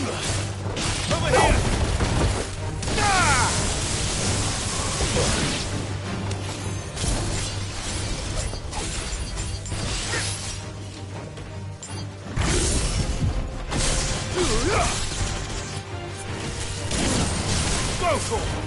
Over here! Ah! Go for it!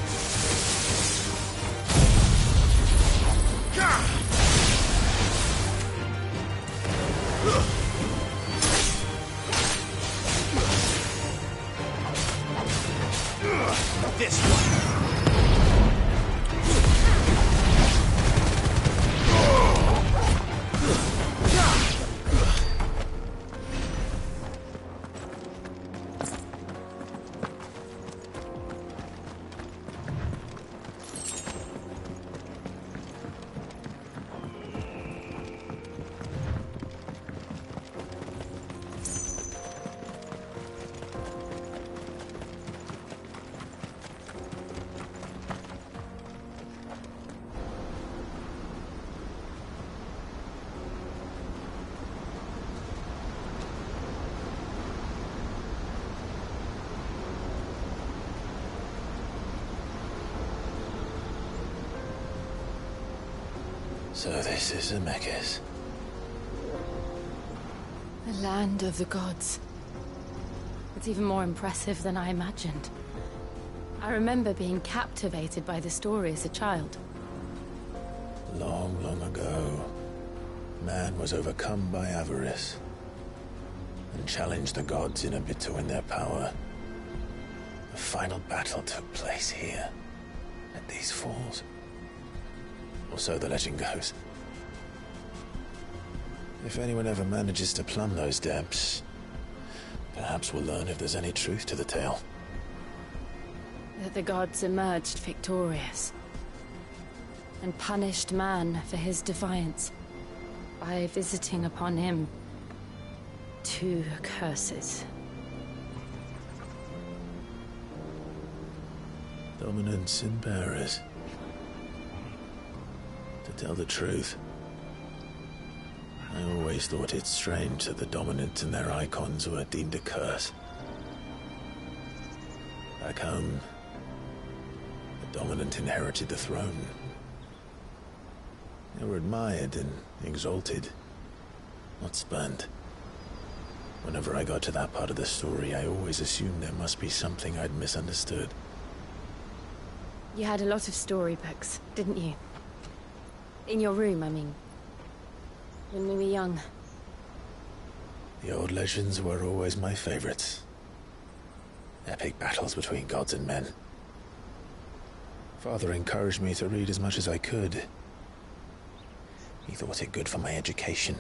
This one. So this is Zemeckis. The land of the gods. It's even more impressive than I imagined. I remember being captivated by the story as a child. Long, long ago, man was overcome by avarice and challenged the gods in a bid to win their power. The final battle took place here, at these falls. Or so the legend goes. If anyone ever manages to plumb those depths, perhaps we'll learn if there's any truth to the tale. That the gods emerged victorious and punished man for his defiance by visiting upon him 2 curses. Dominants and bearers. To tell the truth, I always thought it strange that the dominant and their icons were deemed a curse. Back home, the dominant inherited the throne. They were admired and exalted, not spurned. Whenever I got to that part of the story, I always assumed there must be something I'd misunderstood. You had a lot of storybooks, didn't you? In your room, I mean. When we were young. The old legends were always my favorites. Epic battles between gods and men. Father encouraged me to read as much as I could. He thought it good for my education.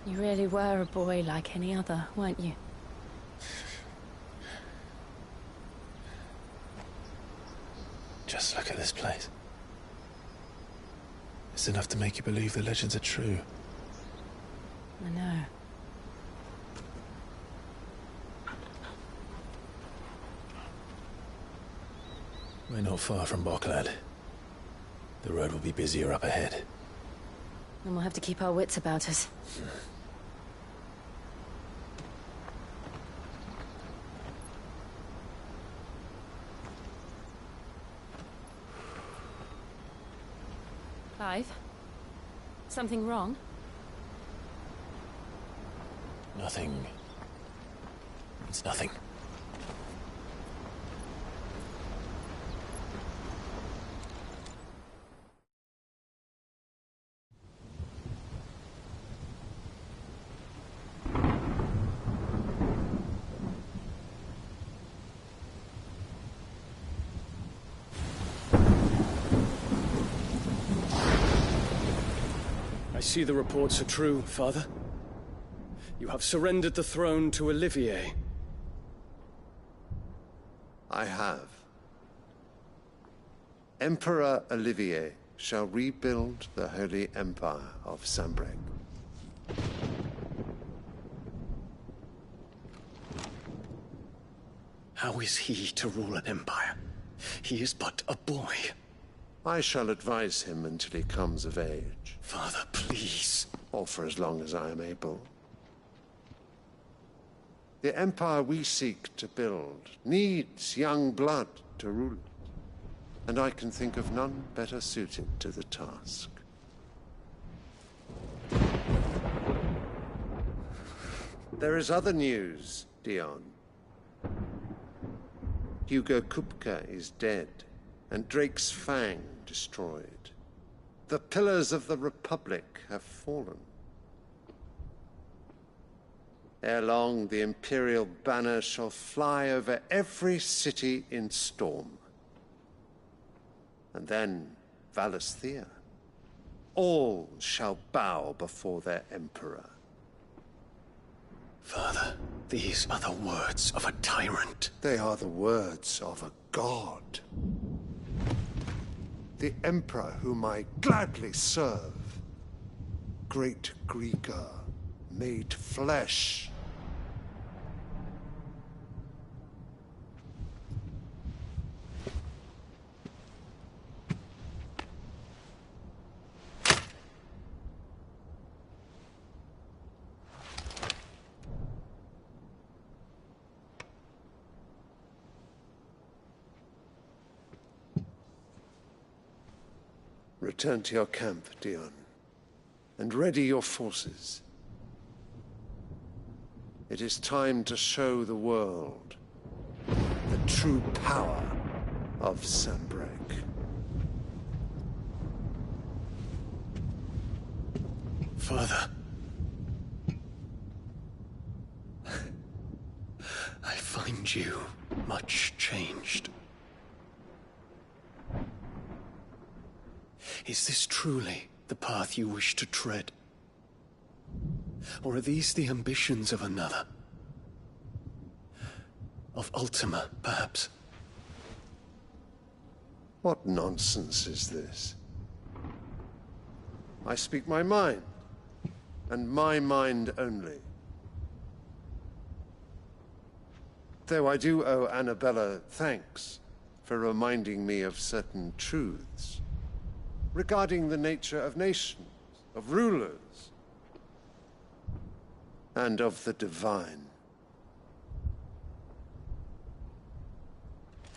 You really were a boy like any other, weren't you? Just look at this place. It's enough to make you believe the legends are true. I know. We're not far from Boklad. The road will be busier up ahead. And we'll have to keep our wits about us. Clive? Something wrong? Nothing. It's nothing. I see the reports are true, Father. You have surrendered the throne to Olivier. I have. Emperor Olivier shall rebuild the Holy Empire of Sanbreque. How is he to rule an empire? He is but a boy. I shall advise him until he comes of age. Father, please. Or for as long as I am able. The empire we seek to build needs young blood to rule it, and I can think of none better suited to the task. There is other news, Dion. Hugo Kupka is dead, and Drake's Fang destroyed. The pillars of the Republic have fallen. Ere long, the Imperial banner shall fly over every city in Storm. And then Valisthea. All shall bow before their Emperor. Father, these are the words of a tyrant. They are the words of a god. The Emperor whom I gladly serve. Great Greager, made flesh. Return to your camp, Dion, and ready your forces. It is time to show the world the true power of Sanbreque. Father. I find you much changed. Is this truly the path you wish to tread? Or are these the ambitions of another? Of Ultima, perhaps? What nonsense is this? I speak my mind, and my mind only. Though I do owe Annabella thanks for reminding me of certain truths regarding the nature of nations, of rulers, and of the divine.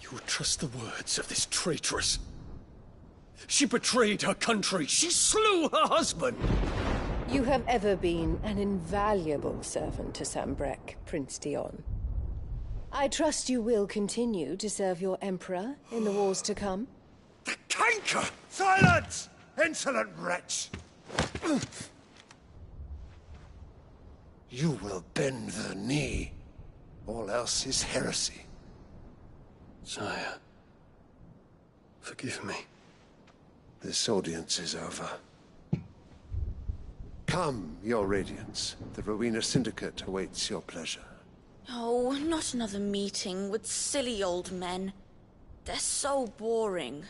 You would trust the words of this traitress? She betrayed her country! She slew her husband! You have ever been an invaluable servant to Sanbreque, Prince Dion. I trust you will continue to serve your Emperor in the wars to come. The canker! Silence! Insolent wretch! You will bend the knee. All else is heresy. Sire, forgive me. This audience is over. Come, your Radiance. The Rowena Syndicate awaits your pleasure. Oh, not another meeting with silly old men. They're so boring.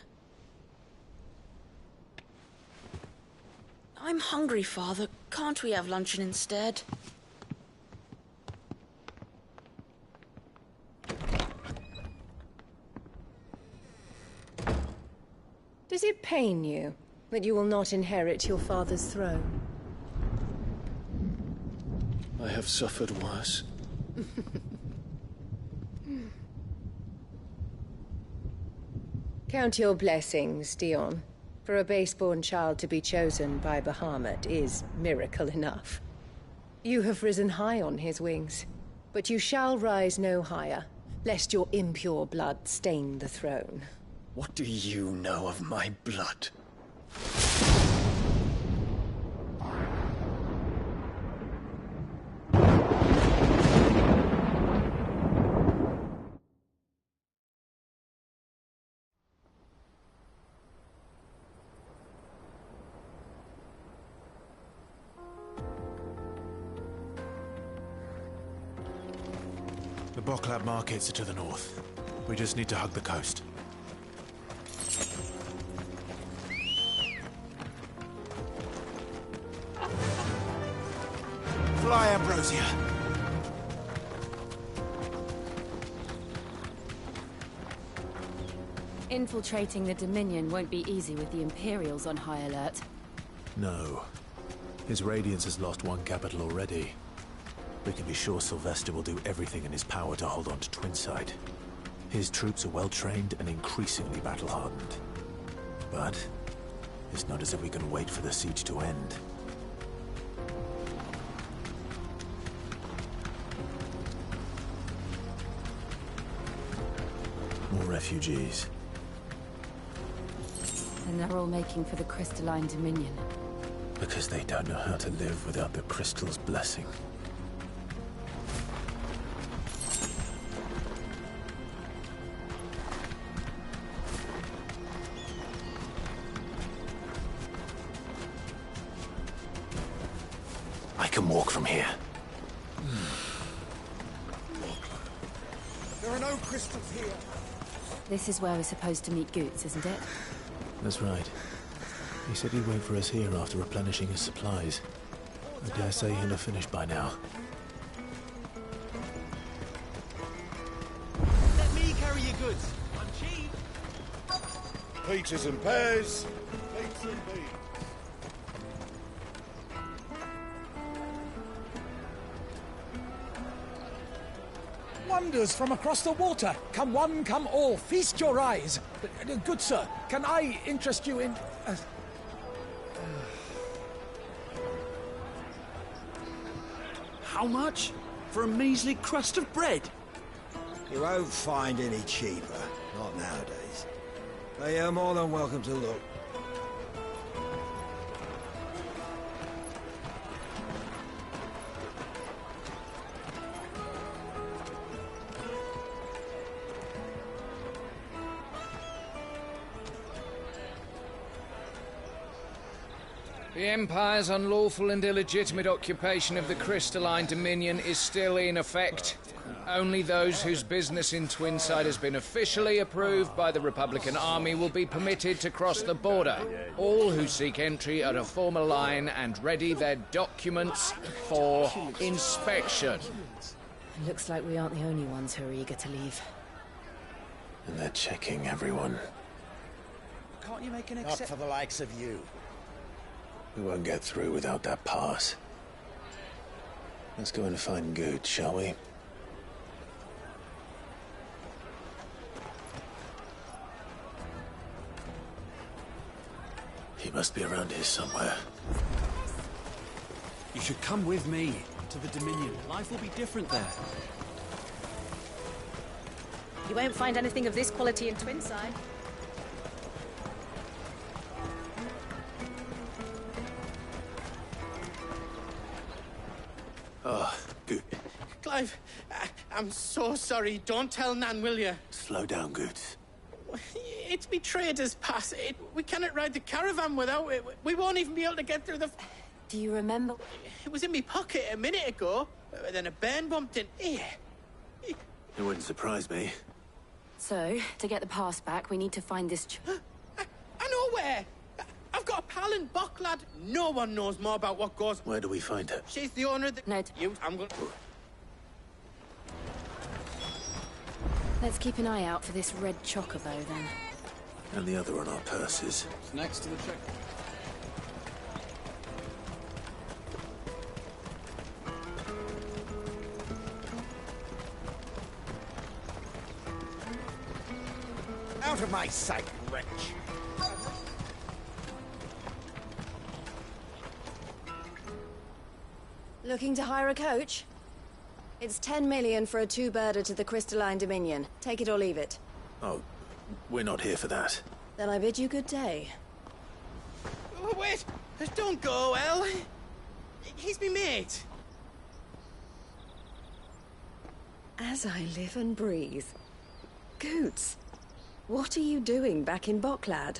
I'm hungry, Father. Can't we have luncheon instead? Does it pain you that you will not inherit your father's throne? I have suffered worse. Count your blessings, Dion. For a base-born child to be chosen by Bahamut is miracle enough. You have risen high on his wings, but you shall rise no higher, lest your impure blood stain the throne. What do you know of my blood? The Boklab markets are to the north. We just need to hug the coast. Fly, Ambrosia! Infiltrating the Dominion won't be easy with the Imperials on high alert. No. His Radiance has lost one capital already. We can be sure Sylvester will do everything in his power to hold on to Twinside. His troops are well-trained and increasingly battle-hardened. But it's not as if we can wait for the siege to end. More refugees. And they're all making for the Crystalline Dominion. Because they don't know how to live without the Crystal's blessing. I can walk from here. There are no crystals here. This is where we're supposed to meet Goots, isn't it? That's right. He said he'd wait for us here after replenishing his supplies. I dare say he'll have finished by now. Let me carry your goods. I'm cheap. Peaches and pears. Plates and beans. Wonders from across the water. Come one, come all. Feast your eyes. Good sir, can I interest you in... How much? For a measly crust of bread? You won't find any cheaper. Not nowadays. But you're more than welcome to look. The Empire's unlawful and illegitimate occupation of the Crystalline Dominion is still in effect. Only those whose business in Twinside has been officially approved by the Republican Army will be permitted to cross the border. All who seek entry are to form a line and ready their documents for inspection. Looks like we aren't the only ones who are eager to leave. And they're checking everyone. Can't you make an Not exception? for the likes of you. We won't get through without that pass. Let's go and find Good, shall we? He must be around here somewhere. You should come with me to the Dominion. Life will be different there. You won't find anything of this quality in Twinside. Oh, Good. Clive, I'm so sorry. Don't tell Nan, will you? Slow down, Good. It's me trader's pass. We cannot ride the caravan without it. We won't even be able to get through the... Do you remember? It was in my pocket a minute ago. Then a bairn bumped in. Here. It wouldn't surprise me. So, to get the pass back, we need to find this... I know where. I've got a pal in Bocklad. No one knows more about what goes... Where do we find her? She's the owner of the... No. I'm going... Let's keep an eye out for this red chocobo, then. And the other on our purses. It's next to the check. Out of my sight, wretch! Looking to hire a coach? It's 10 million for a two-birder to the Crystalline Dominion. Take it or leave it. Oh, we're not here for that. Then I bid you good day. Oh, wait. Don't go, El. He's me mate. As I live and breathe. Goots, what are you doing back in Bocklad?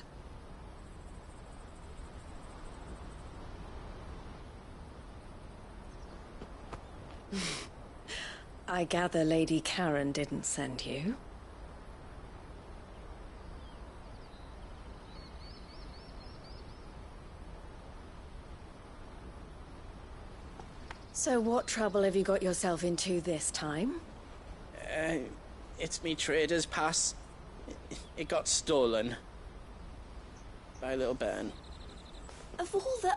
I gather Lady Karen didn't send you. So what trouble have you got yourself into this time? It's me trader's pass. It got stolen. By a little bairn. Of all the...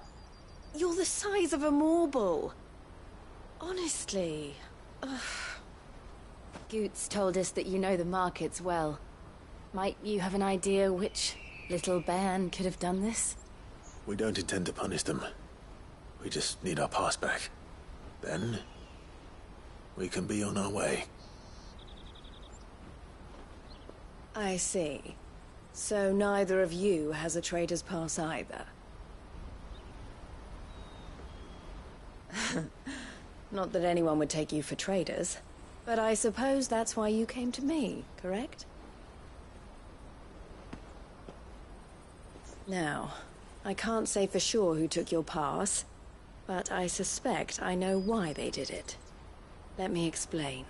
You're the size of a marble. Honestly... Goots told us that you know the markets well. Might you have an idea which little band could have done this? We don't intend to punish them. We just need our pass back. Then, we can be on our way. I see. So neither of you has a trader's pass either. Not that anyone would take you for traders, but I suppose that's why you came to me, correct? Now, I can't say for sure who took your pass, but I suspect I know why they did it. Let me explain.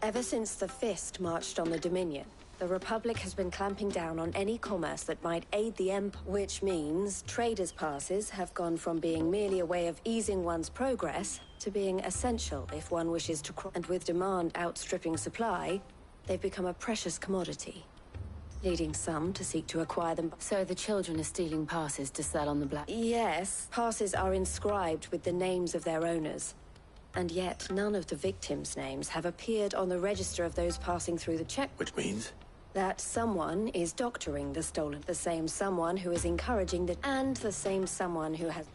Ever since the Fist marched on the Dominion, the Republic has been clamping down on any commerce that might aid the Empire, which means traders' passes have gone from being merely a way of easing one's progress to being essential if one wishes to cross. And with demand outstripping supply, they've become a precious commodity, leading some to seek to acquire them. So the children are stealing passes to sell on the black... Yes, passes are inscribed with the names of their owners. And yet, none of the victims' names have appeared on the register of those passing through the check. Which means? That someone is doctoring the stolen. The same someone who is encouraging the... And the same someone who has...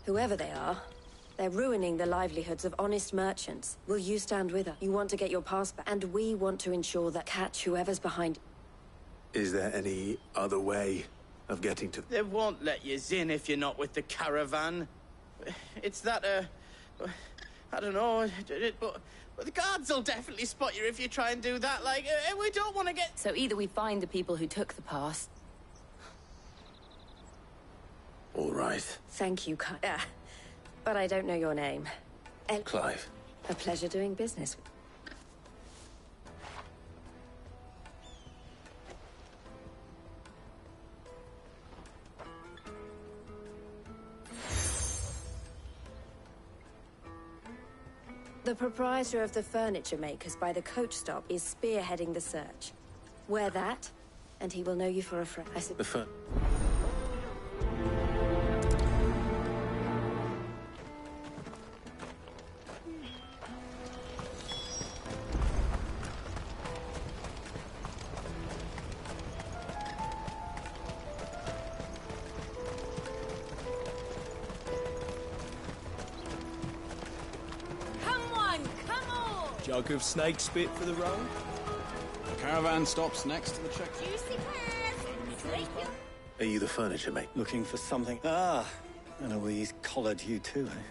Whoever they are, they're ruining the livelihoods of honest merchants. Will you stand with us? You want to get your pass back, and we want to ensure that catch whoever's behind... Is there any other way of getting to... They won't let you in if you're not with the caravan. It's that, I don't know, but the guards will definitely spot you if you try and do that. Like, we don't want to get... So either we find the people who took the pass... All right. Thank you, but I don't know your name. Clive. A pleasure doing business with... The proprietor of the furniture makers by the coach stop is spearheading the search. Wear that, and he will know you for a friend. I said... The Jug of snake spit for the road. The caravan stops next to the checkpoint. Are you the furniture mate? Looking for something? Ah, Eloise collared you too, eh?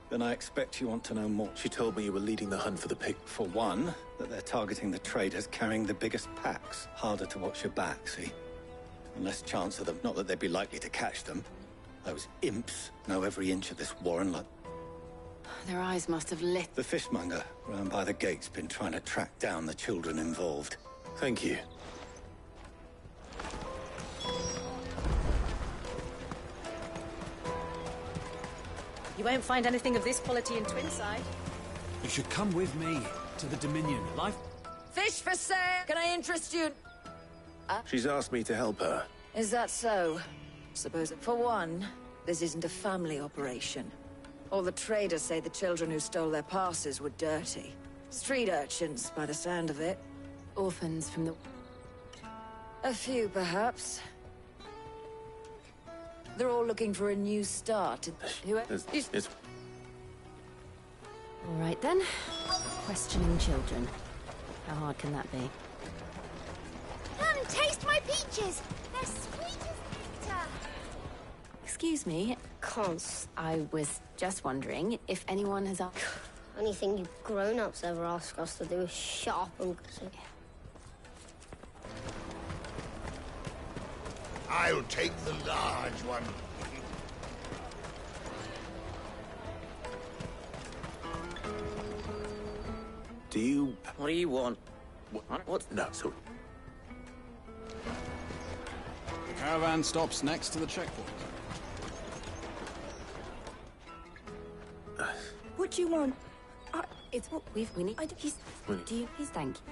Then I expect you want to know more. She told me you were leading the hunt for the pig. For one, that they're targeting the traders carrying the biggest packs. Harder to watch your back, see? And less chance of them. Not that they'd be likely to catch them. Those imps know every inch of this warren like... Their eyes must have lit. The fishmonger round by the gate's been trying to track down the children involved. Thank you. You won't find anything of this quality in Twinside. You should come with me to the Dominion. Life... Fish for sale! Can I interest you? She's asked me to help her. Is that so? Suppose for one, this isn't a family operation. All the traders say the children who stole their passes were dirty. Street urchins, by the sound of it. Orphans from the... A few, perhaps. They're all looking for a new start. It's... All right, then. Questioning children. How hard can that be? Come, taste my peaches! They're sweet as nectar! Excuse me, Cons. I was just wondering if anyone has asked... Anything you grown-ups ever ask us to do is shut up and... I'll take the large one. Do you... What do you want? What? No, so... The caravan stops next to the checkpoint. What do you want? It's what we need. He's... Do you please thank you?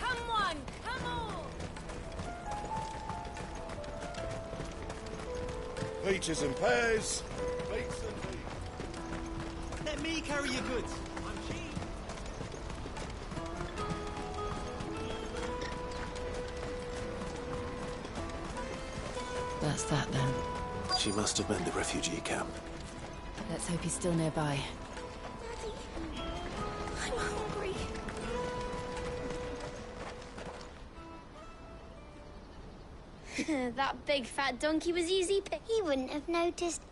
Come on, come on! Peaches and pears. Beets and beets. Let me carry your goods. I'm cheap. That's that then. She must have been the refugee camp. Let's hope he's still nearby. I'm hungry. That big fat donkey was easy pick. He wouldn't have noticed.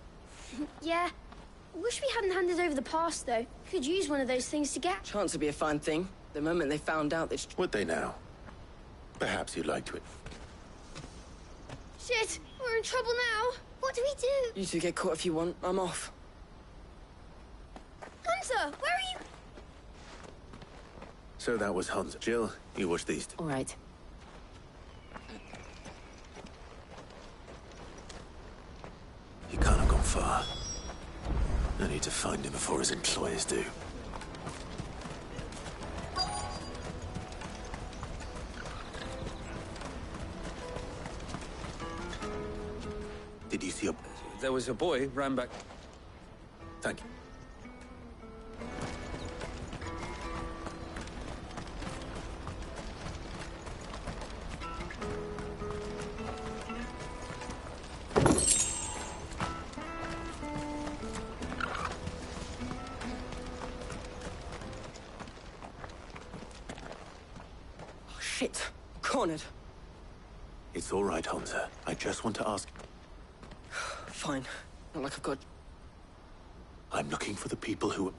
Yeah. Wish we hadn't handed over the pass, though. Could use one of those things to get. Chance would be a fine thing. The moment they found out, they'd... Would they now? Perhaps you'd like to... Shit! We're in trouble now. What do we do? You two get caught if you want. I'm off. Hunter, where are you? So that was Hans. Jill, you watch these two. All right. He can't have gone far. I need to find him before his employers do. Did you see a... There was a boy, ran back. Thank you. Oh, shit. Cornered. It's all right, Hunter. I just want to ask... Fine. Not like I've got... I'm looking for the people who...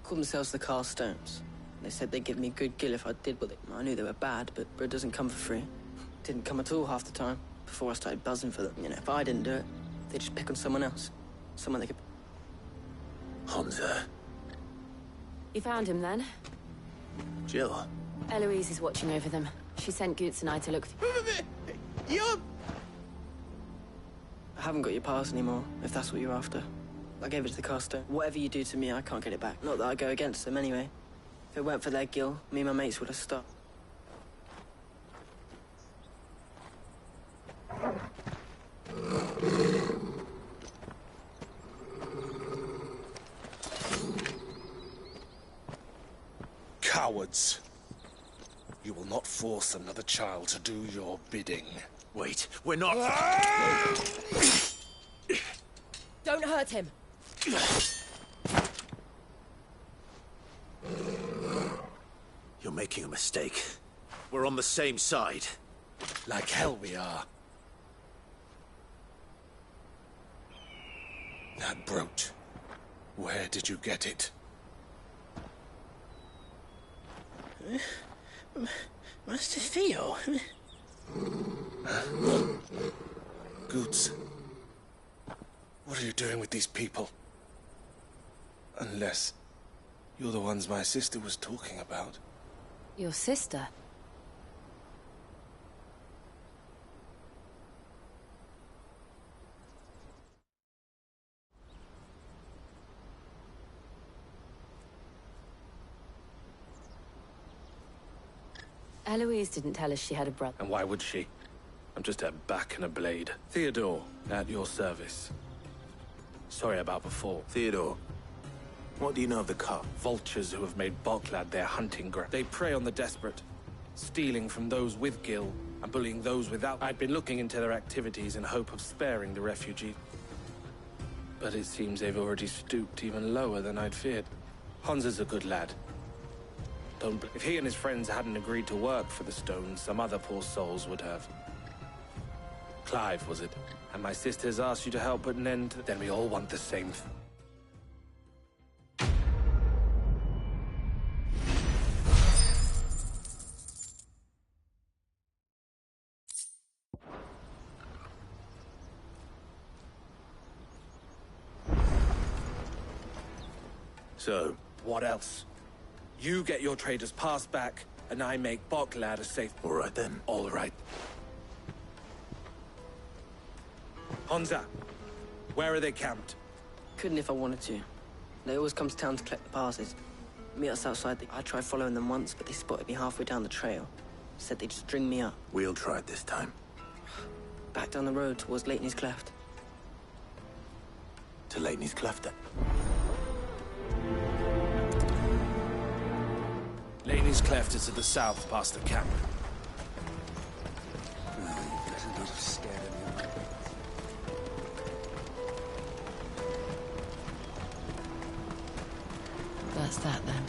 Called themselves the Carstones. They said they'd give me a good gill if I did what they... I knew they were bad, but bread doesn't come for free. Didn't come at all half the time, before I started buzzing for them. You know, if I didn't do it, they'd just pick on someone else. Someone they could... Hunter. You found him then? Jill. Eloise is watching over them. She sent Goots and I to look for... You're... I haven't got your pass anymore, if that's what you're after. I gave it to the Carstone. Whatever you do to me, I can't get it back. Not that I go against them anyway. If it weren't for their gill, me and my mates would have stopped. Cowards. You will not force another child to do your bidding. Wait, we're not... Don't hurt him. You're making a mistake. We're on the same side. Like hell we are. That brooch. Where did you get it? Master Theo? Goots. What are you doing with these people? Unless you're the ones my sister was talking about. Your sister? Eloise didn't tell us she had a brother. And why would she? I'm just her back and a blade. Theodore, at your service. Sorry about before. Theodore, what do you know of the Cup? Vultures who have made Boklad their hunting ground. They prey on the desperate, stealing from those with gil and bullying those without. I'd been looking into their activities in hope of sparing the refugee. But it seems they've already stooped even lower than I'd feared. Hans is a good lad. If he and his friends hadn't agreed to work for the Stones, some other poor souls would have. Clive, was it? And my sisters asked you to help put an end to... Then we all want the same thing. So? What else? You get your trader's pass back, and I make Boklad a safe... All right, then. All right. Honza, where are they camped? Couldn't if I wanted to. They always come to town to collect the passes. Meet us outside. I tried following them once, but they spotted me halfway down the trail. Said they'd string me up. We'll try it this time. Back down the road towards Leitney's Cleft. To Leitney's Cleft, then. Leitney's Cleft is to the south, past the camp. That's that, then.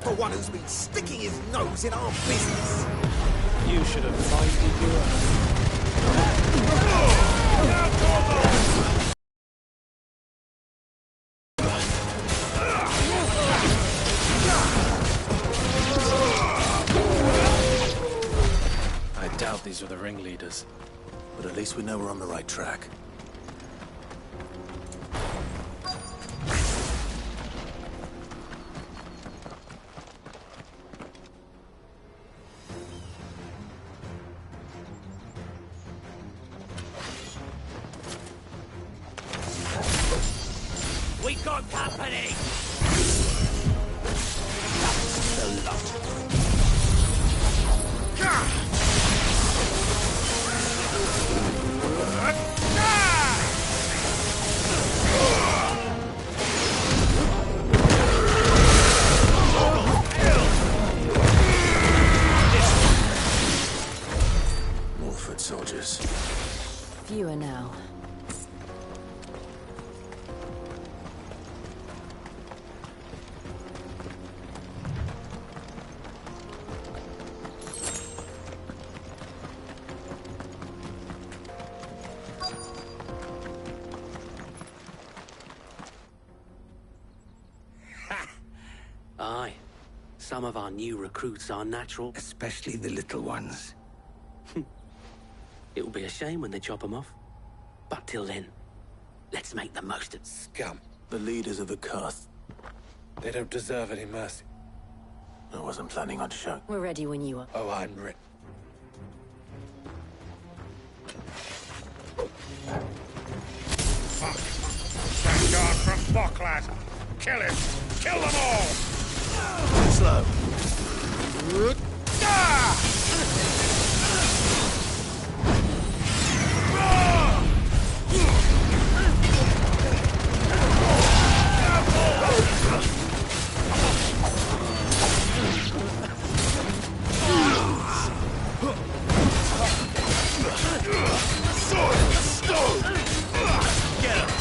For one who's been sticking his nose in our business. You should have minded your I doubt these were the ringleaders. But at least we know we're on the right track. We got company! The lot. More foot soldiers. Fewer now. Aye. Some of our new recruits are natural. Especially the little ones. It will be a shame when they chop them off. But till then, let's make the most of scum. The leaders of the Kurth. They don't deserve any mercy. I wasn't planning on showing. We're ready when you are. Oh, I'm ready. Fuck. That guard from Bocklad. Kill him. Kill them all. Slow. Get him.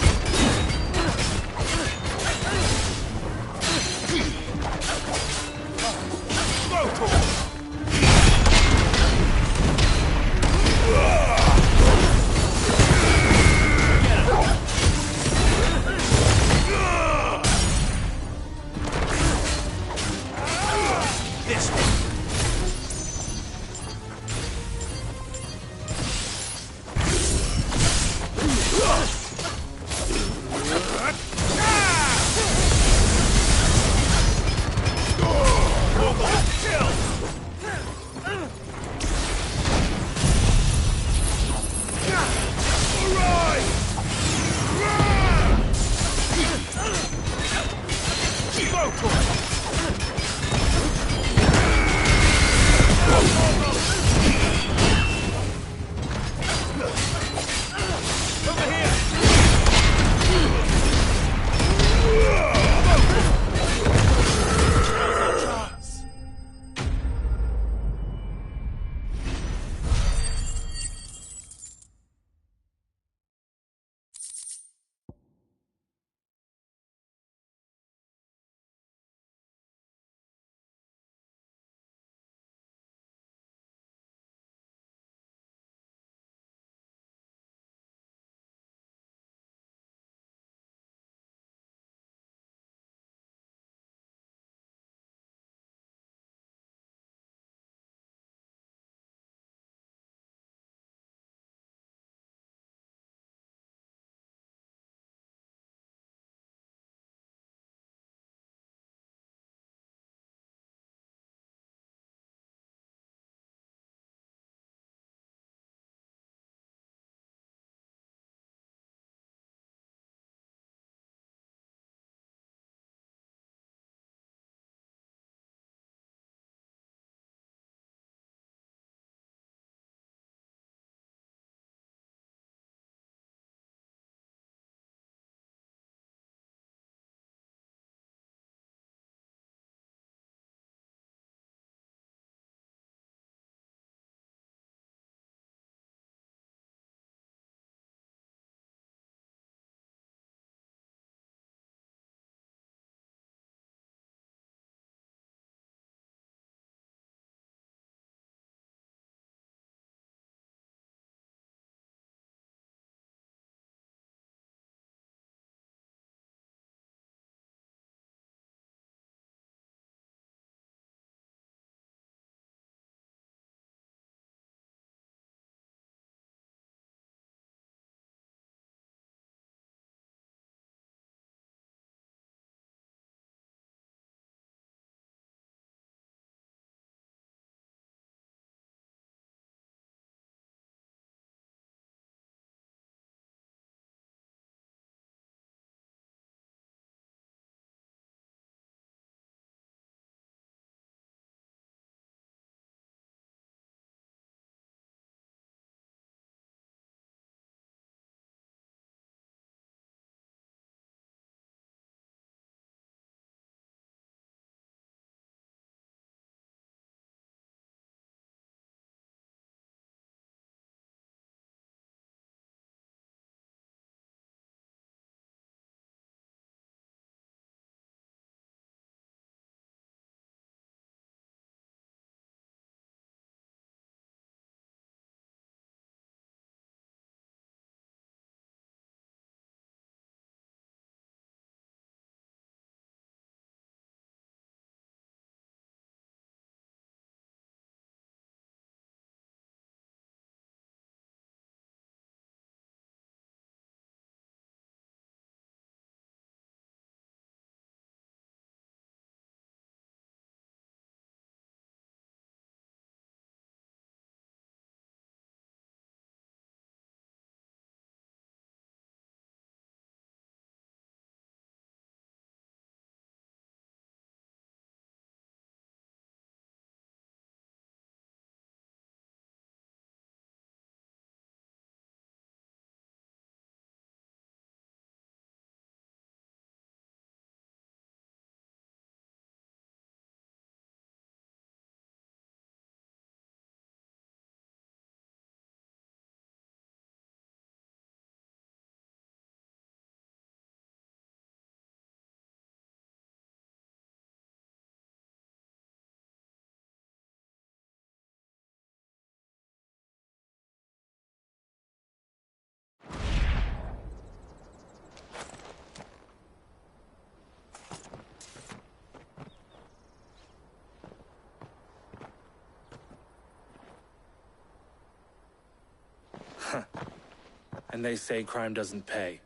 And they say crime doesn't pay.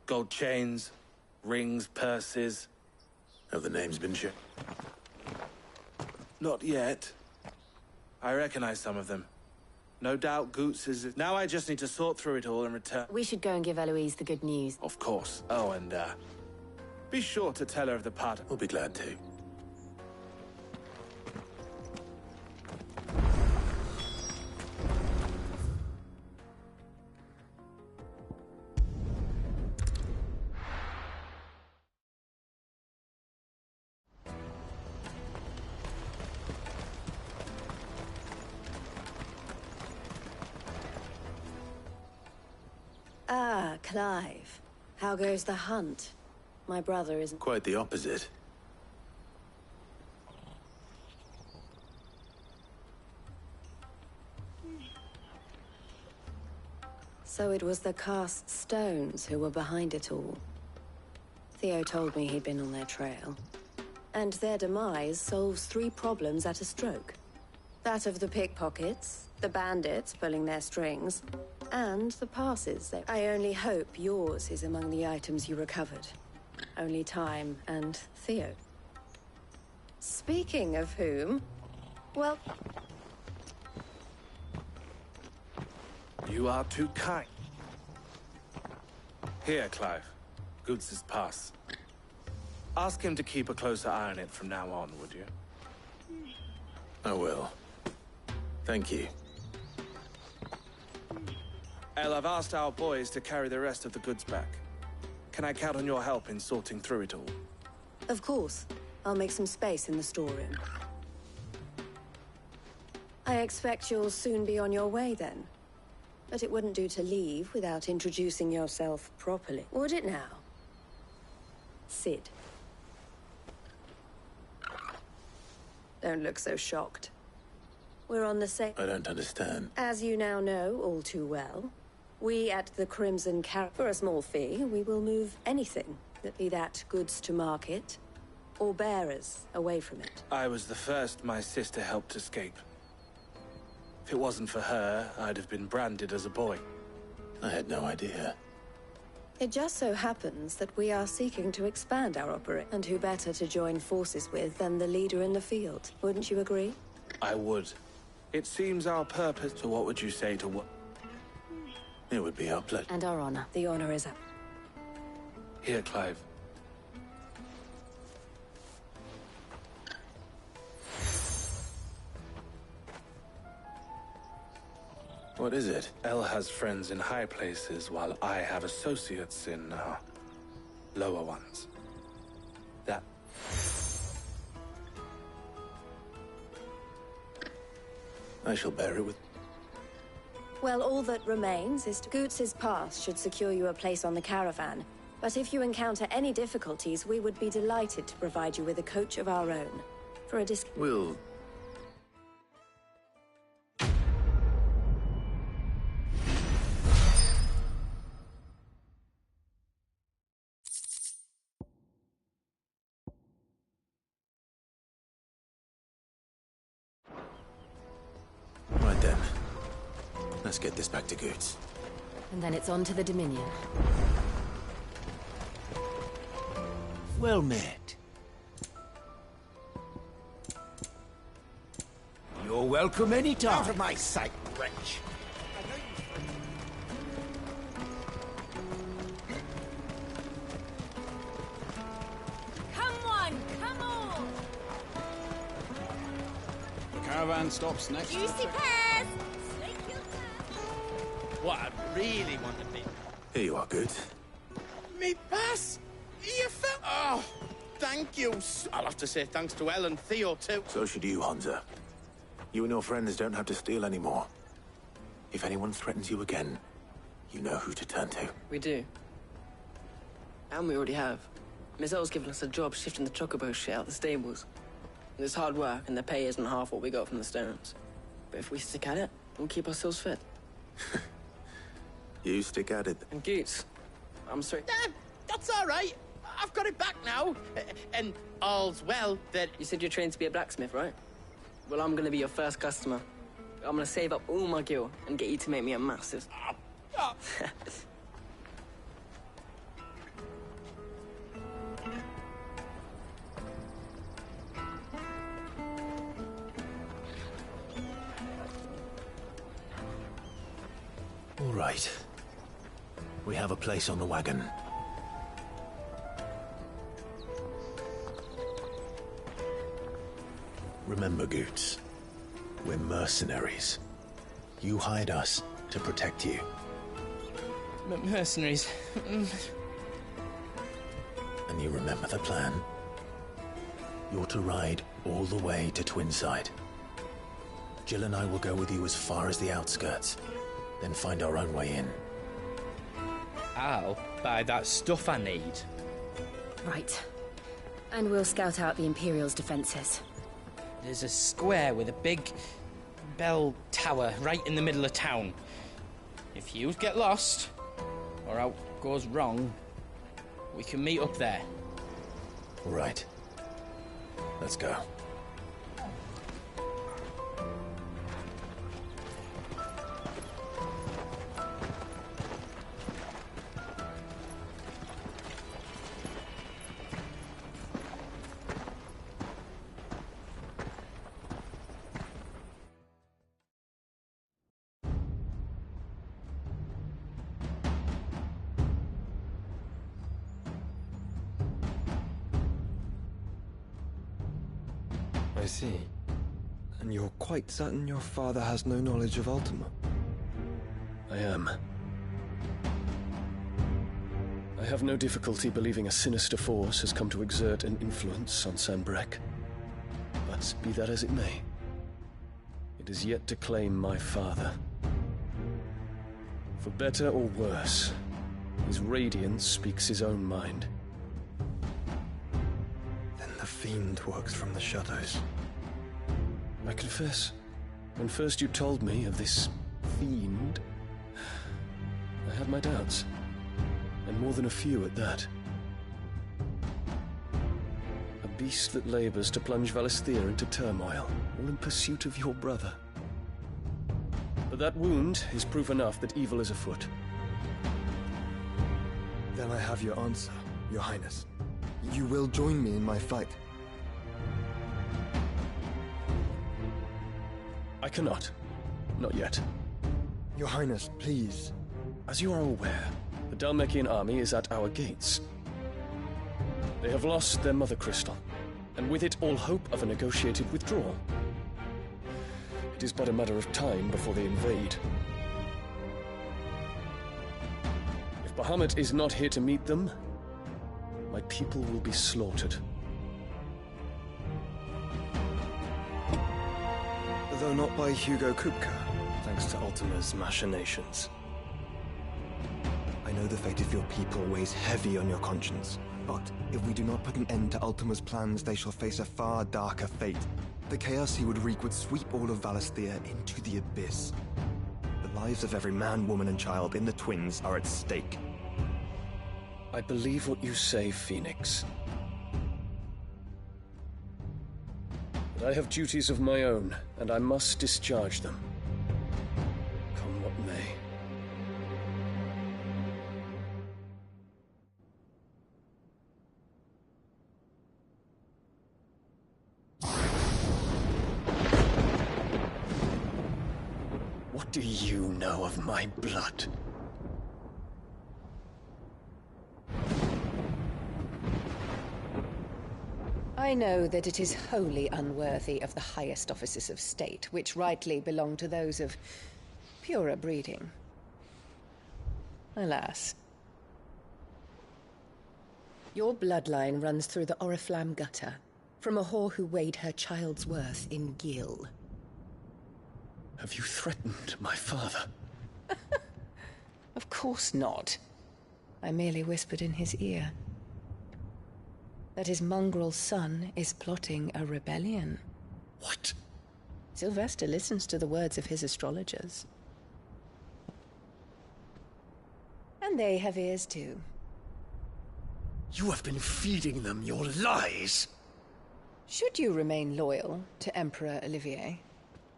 Gold chains, rings, purses. Have the names been checked? Not yet. I recognize some of them. No doubt Goots is... Now I just need to sort through it all and return... We should go and give Eloise the good news. Of course. Oh, and, be sure to tell her of the part... We'll be glad to. Ah, Clive. How goes the hunt? My brother isn't... Quite the opposite. So it was the cast stones who were behind it all. Theo told me he'd been on their trail. And their demise solves 3 problems at a stroke. That of the pickpockets, the bandits pulling their strings, and the passes. I only hope yours is among the items you recovered. Only time and Theo. Speaking of whom, well... You are too kind. Here, Clive. Goots' pass. Ask him to keep a closer eye on it from now on, would you? I will. Thank you. El, I've asked our boys to carry the rest of the goods back. Can I count on your help in sorting through it all? Of course. I'll make some space in the storeroom. I expect you'll soon be on your way then. But it wouldn't do to leave without introducing yourself properly, would it now? Cid. Don't look so shocked. We're on the same... I don't understand. As you now know all too well, we at the Crimson Carrot, for a small fee, we will move anything, be that goods to market, or bearers away from it. I was the first my sister helped escape. If it wasn't for her, I'd have been branded as a boy. I had no idea. It just so happens that we are seeking to expand our operation, and who better to join forces with than the leader in the field, wouldn't you agree? I would. It seems our purpose, so what would you say to what? It would be our pleasure. And our honor. The honor is up. Here, Clive. What is it? El has friends in high places, while I have associates in, lower ones. That... I shall bear it with... Well, all that remains is to... Goots' pass should secure you a place on the caravan. But if you encounter any difficulties, we would be delighted to provide you with a coach of our own. For a discount... We'll... Right then. Let's get this back to Goots. And then it's on to the Dominion. Well met. You're welcome anytime. Out of my sight, wretch. Come on, come on! The caravan stops next. Juicy pears! What I really want to be. Here you are, Goots. Me pass! You fell... Oh, thank you. I'll have to say thanks to El and Theo, too. So should you, Hansa. You and your friends don't have to steal anymore. If anyone threatens you again, you know who to turn to. We do. And we already have. Miss L's given us a job shifting the chocobo shit out the stables. It's hard work, and the pay isn't half what we got from the stones. But if we stick at it, we'll keep ourselves fit. You stick at it. And Goots, I'm sorry. That's all right. I've got it back now. And all's well that... You said you're trained to be a blacksmith, right? Well, I'm gonna be your first customer. I'm gonna save up all my gil and get you to make me a massive. All right. We have a place on the wagon. Remember, Goots, we're mercenaries. You hired us to protect you. Mercenaries. And you remember the plan? You're to ride all the way to Twinside. Jill and I will go with you as far as the outskirts, then find our own way in. I'll buy that stuff I need. Right. And we'll scout out the Imperial's defenses. There's a square with a big bell tower right in the middle of town. If you get lost, or out goes wrong, we can meet up there. All right. Let's go. I see. And you're quite certain your father has no knowledge of Ultima? I am. I have no difficulty believing a sinister force has come to exert an influence on Sanbreque. But be that as it may, it is yet to claim my father. For better or worse, his radiance speaks his own mind. Then the fiend works from the shadows. I confess, when first you told me of this fiend, I had my doubts, and more than a few at that. A beast that labors to plunge Valisthea into turmoil, all in pursuit of your brother. But that wound is proof enough that evil is afoot. Then I have your answer, Your Highness. You will join me in my fight. I cannot. Not yet. Your Highness, please. As you are aware, the Dhalmekian army is at our gates. They have lost their mother crystal, and with it all hope of a negotiated withdrawal. It is but a matter of time before they invade. If Bahamut is not here to meet them, my people will be slaughtered. Though not by Hugo Kupka, thanks to Ultima's machinations. I know the fate of your people weighs heavy on your conscience, but if we do not put an end to Ultima's plans, they shall face a far darker fate. The chaos he would wreak would sweep all of Valisthea into the abyss. The lives of every man, woman, and child in the Twins are at stake. I believe what you say, Phoenix. But I have duties of my own, and I must discharge them. Come what may. What do you know of my blood? I know that it is wholly unworthy of the highest offices of state, which rightly belong to those of purer breeding. Alas. Your bloodline runs through the Oriflamme gutter, from a whore who weighed her child's worth in gil. Have you threatened my father? Of course not. I merely whispered in his ear that his mongrel son is plotting a rebellion. What? Sylvester listens to the words of his astrologers. And they have ears too. You have been feeding them your lies! Should you remain loyal to Emperor Olivier,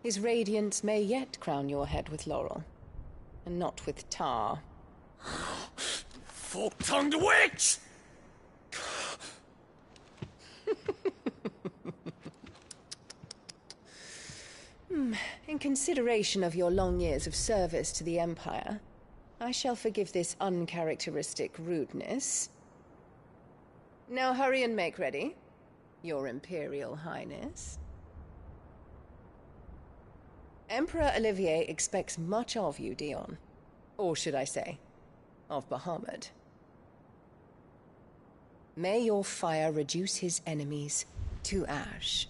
His radiance may yet crown your head with laurel, and not with tar. Fork-tongued witch! In consideration of your long years of service to the Empire, I shall forgive this uncharacteristic rudeness. Now hurry and make ready, Your Imperial Highness. Emperor Olivier expects much of you, Dion. Or should I say, of Bahamut. May your fire reduce his enemies to ash,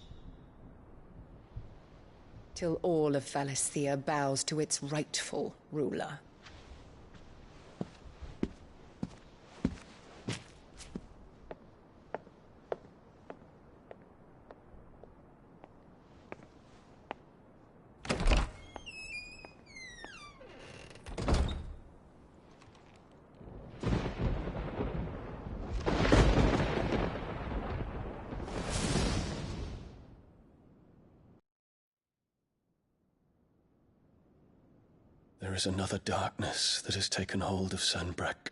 till all of Valisthea bows to its rightful ruler. There is another darkness that has taken hold of Sanbreque.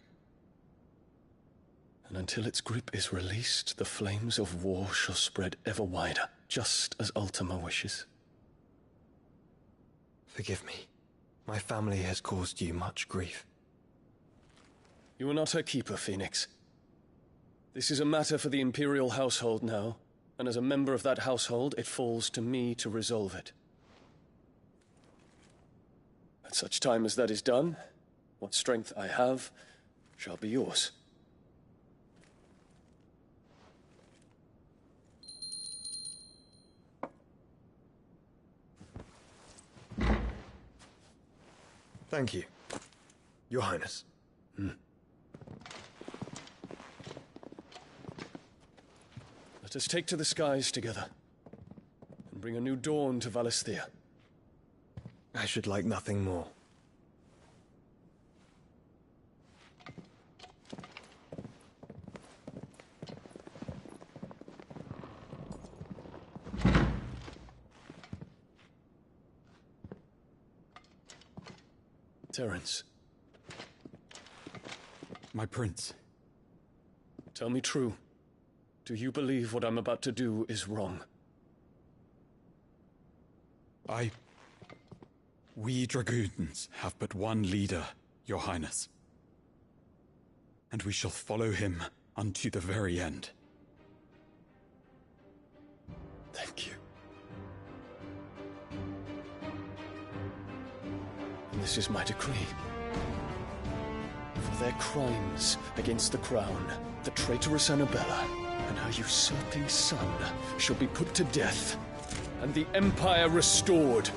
And until its grip is released, the flames of war shall spread ever wider, just as Ultima wishes. Forgive me. My family has caused you much grief. You are not her keeper, Phoenix. This is a matter for the Imperial household now, and as a member of that household, it falls to me to resolve it. At such time as that is done, what strength I have shall be yours. Thank you, Your Highness. Let us take to the skies together, and bring a new dawn to Valisthea. I should like nothing more. Terence. My prince. Tell me true. Do you believe what I'm about to do is wrong? We Dragoons have but one leader, Your Highness. And we shall follow him unto the very end. Thank you. And this is my decree. For their crimes against the crown, the traitorous Annabella and her usurping son shall be put to death, and the Empire restored.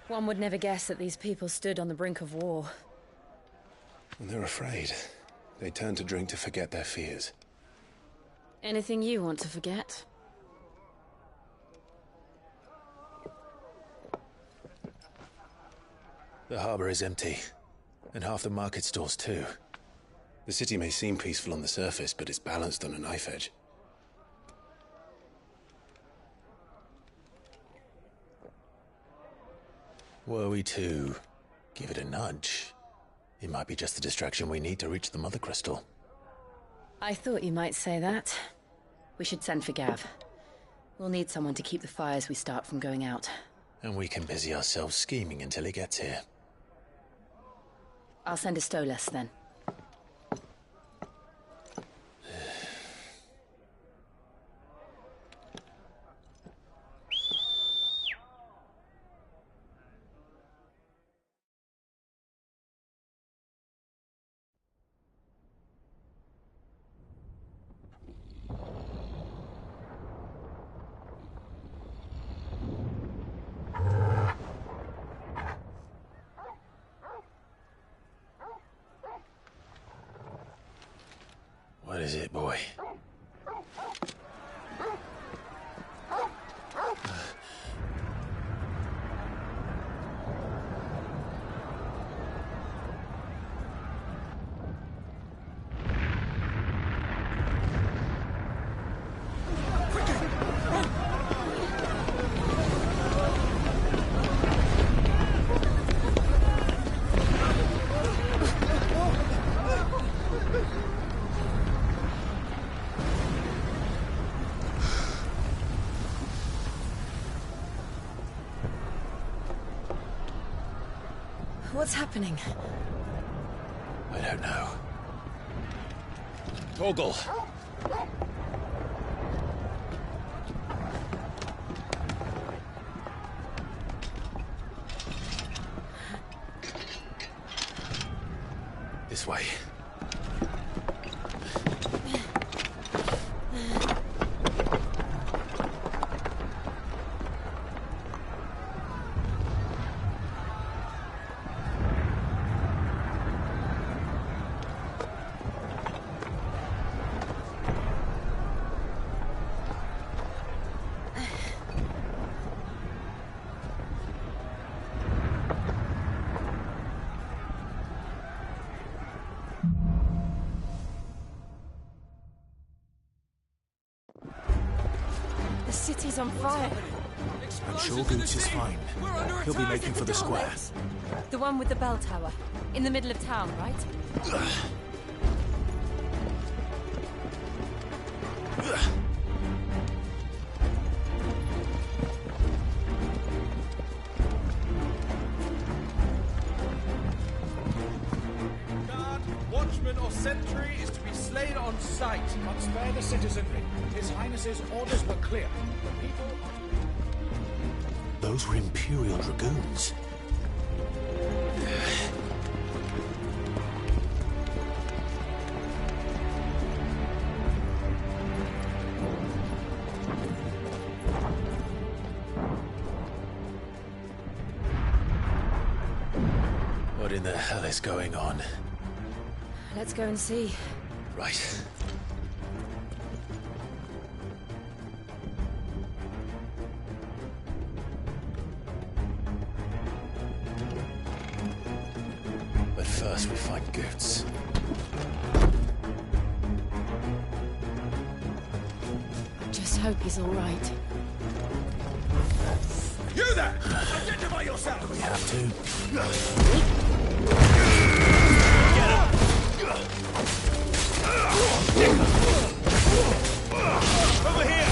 One would never guess that these people stood on the brink of war. When they're afraid, they turn to drink to forget their fears. Anything you want to forget? The harbor is empty, and half the market stalls too. The city may seem peaceful on the surface, but it's balanced on a knife edge. Were we to give it a nudge, it might be just the distraction we need to reach the Mother Crystal. I thought you might say that. We should send for Gav. We'll need someone to keep the fires we start from going out. And we can busy ourselves scheming until he gets here. I'll send a Stolas then. What is it, boy? What's happening? I don't know. Torgal! This way. The city's on fire. I'm sure Goots is fine. He'll be making for the square. The one with the bell tower. In the middle of town, right? Guard, watchman or sentry is to be slain on sight. But spare the citizenry. His Highness's orders were clear. The people... Those were Imperial Dragoons. What in the hell is going on? Let's go and see. Right. But first we find Goots. Just hope he's all right. You there! Identify yourself! We have to. Over here!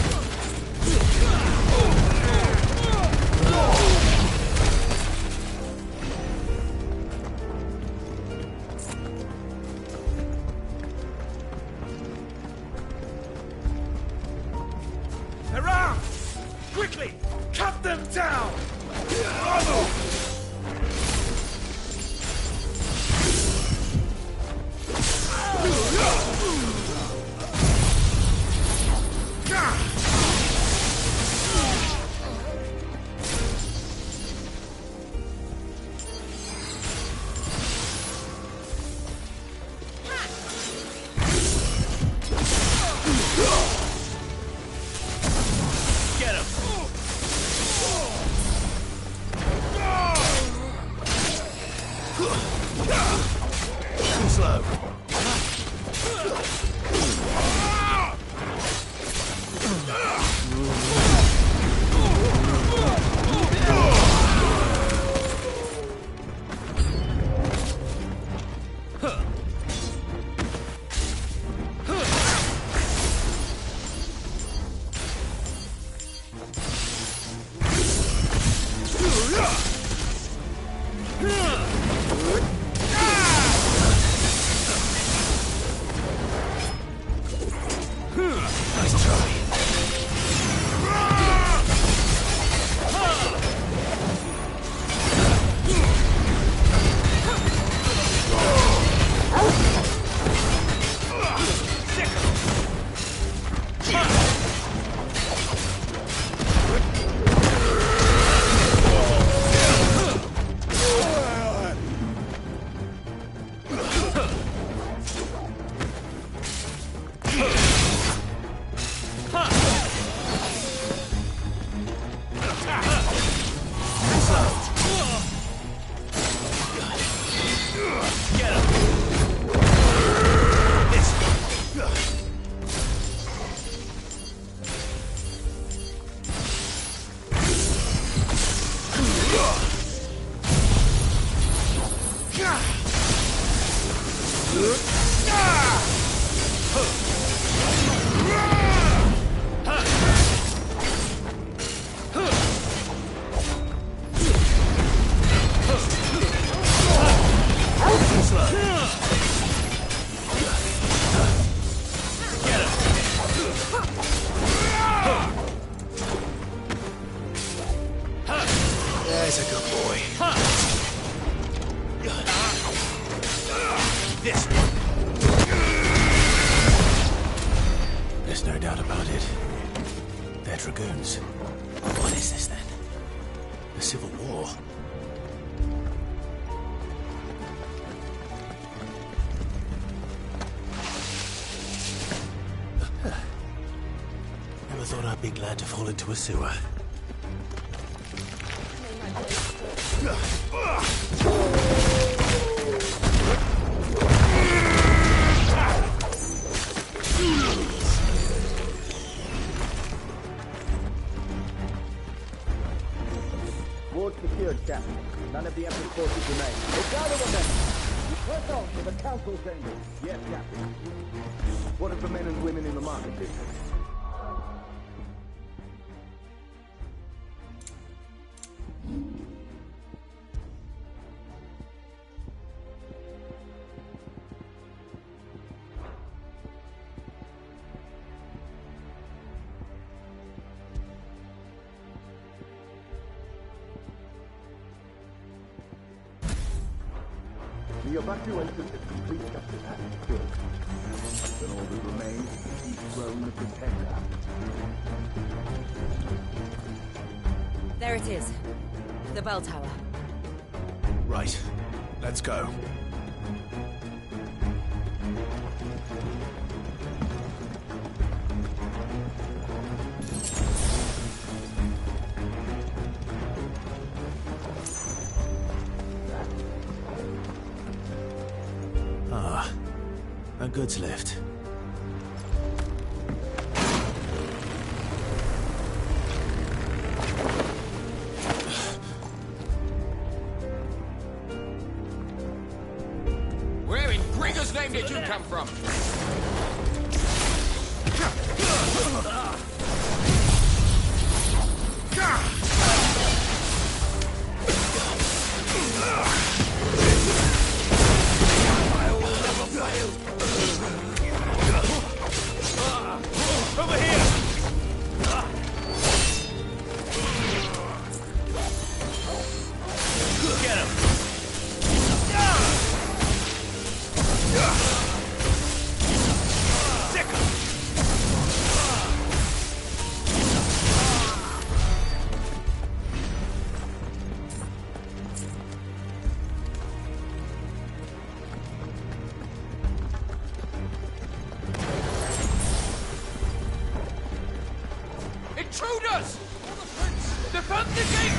Around! Quickly! Cut them down! Get him! Too slow. There's a good boy. This one. There's no doubt about it. They're dragoons. What is this then? A civil war. Never thought I'd be glad to fall into a sewer. Ward secured, Captain. None of the Emperor's forces remain. They gather the men. You press on to the council chambers. Yes, Captain. What of the men and women in the market district? The evacuation is complete, Captain. Good. Then all that remains is the throne of the Tender. There it is. The bell tower. Right. Let's go. Ah, a goods lift. Where in Gregor's name did you come from? Over here! Get him! Sick him! Intruders! Defend the gate!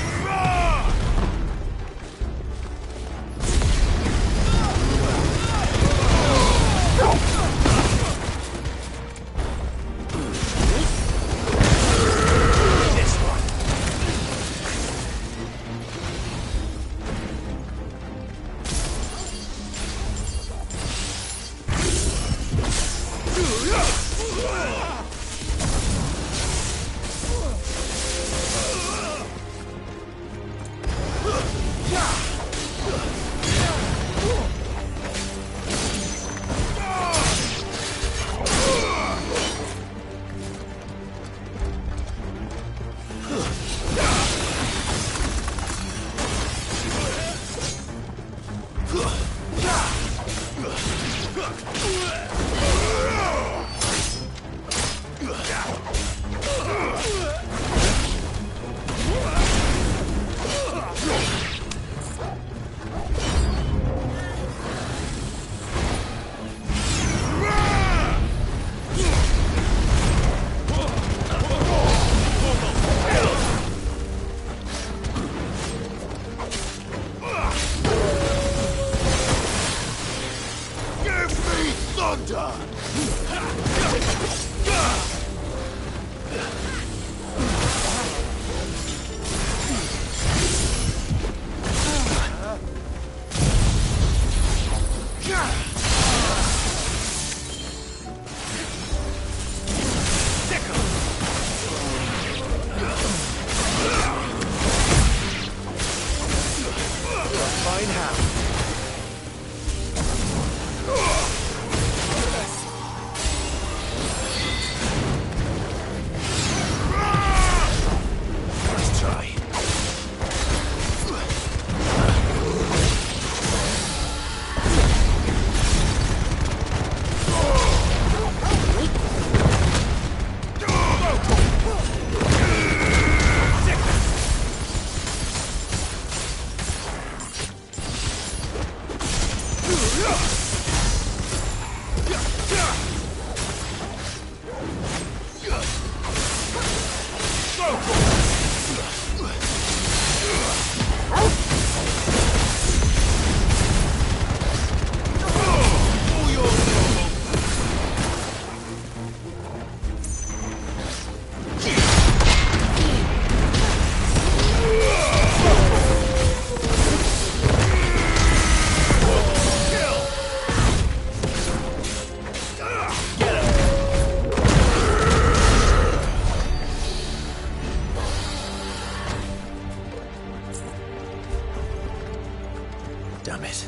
Damn it.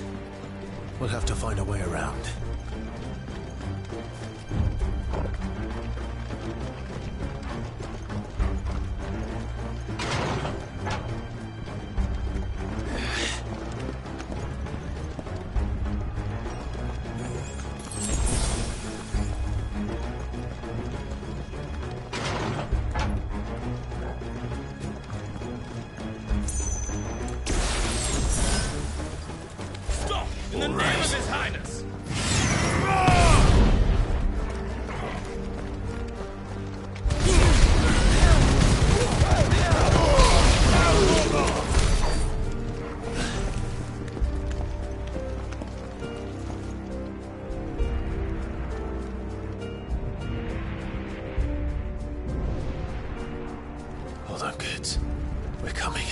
We'll have to find a way around. In the name of His Highness! Hold on, kids. We're coming.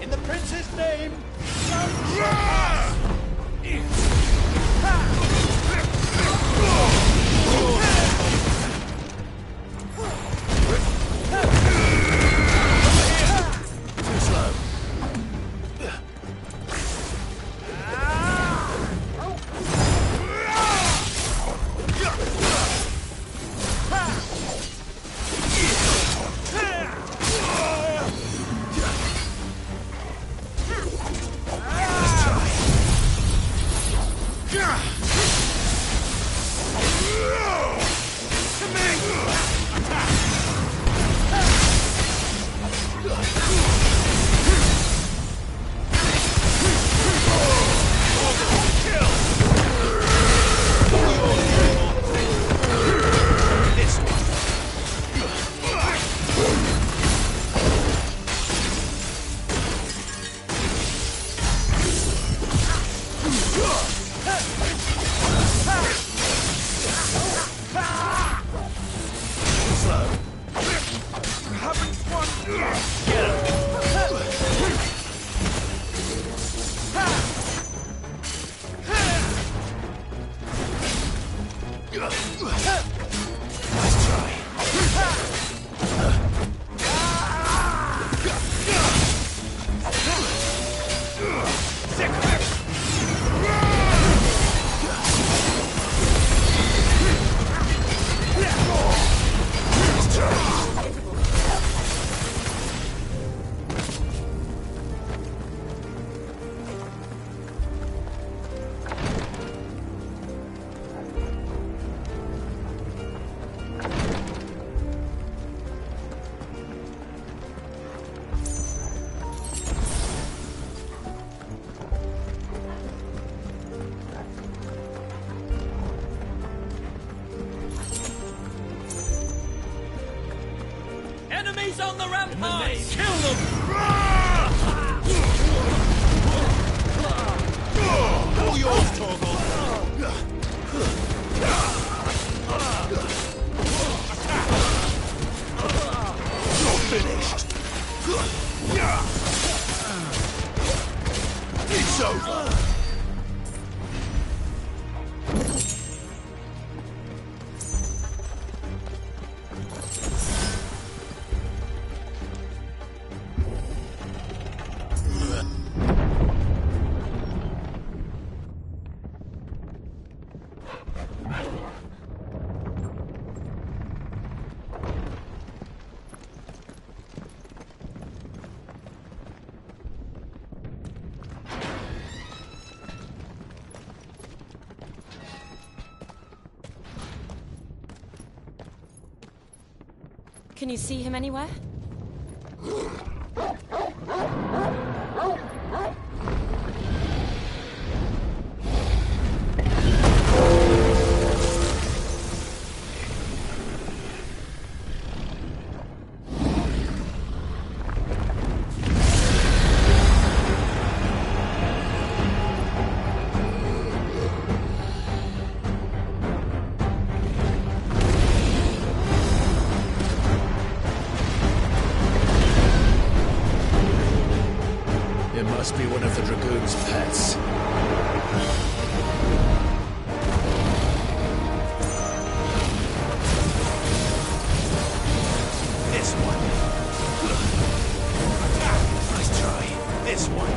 In the prince's name, Too slow. Enemies on the ramparts! Kill them! all yours, Torgal. You're finished. It's over. Can you see him anywhere? It must be one of the Dragoon's pets. This one. Nice try. This one.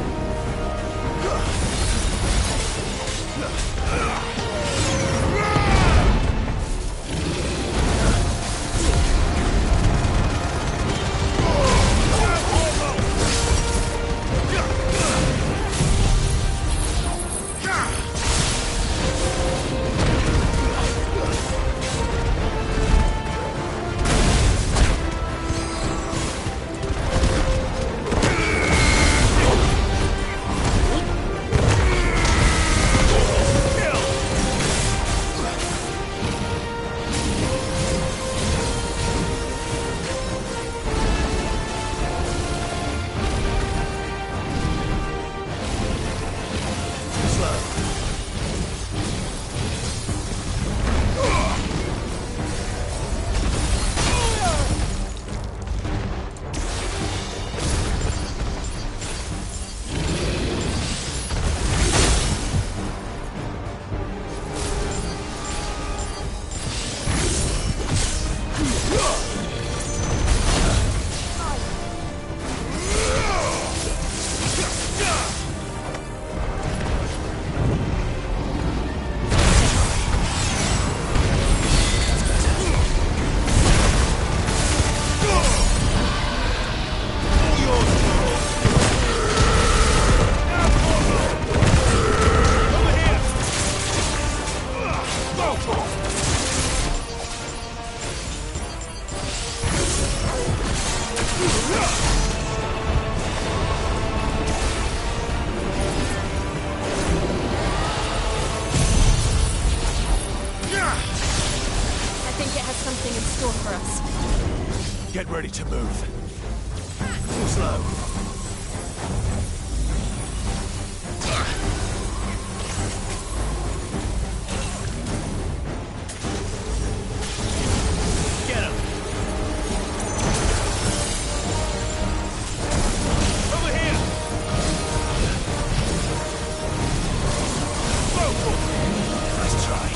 I think it has something in store for us. Get ready to move. Too slow. Get him! Over here! Nice try.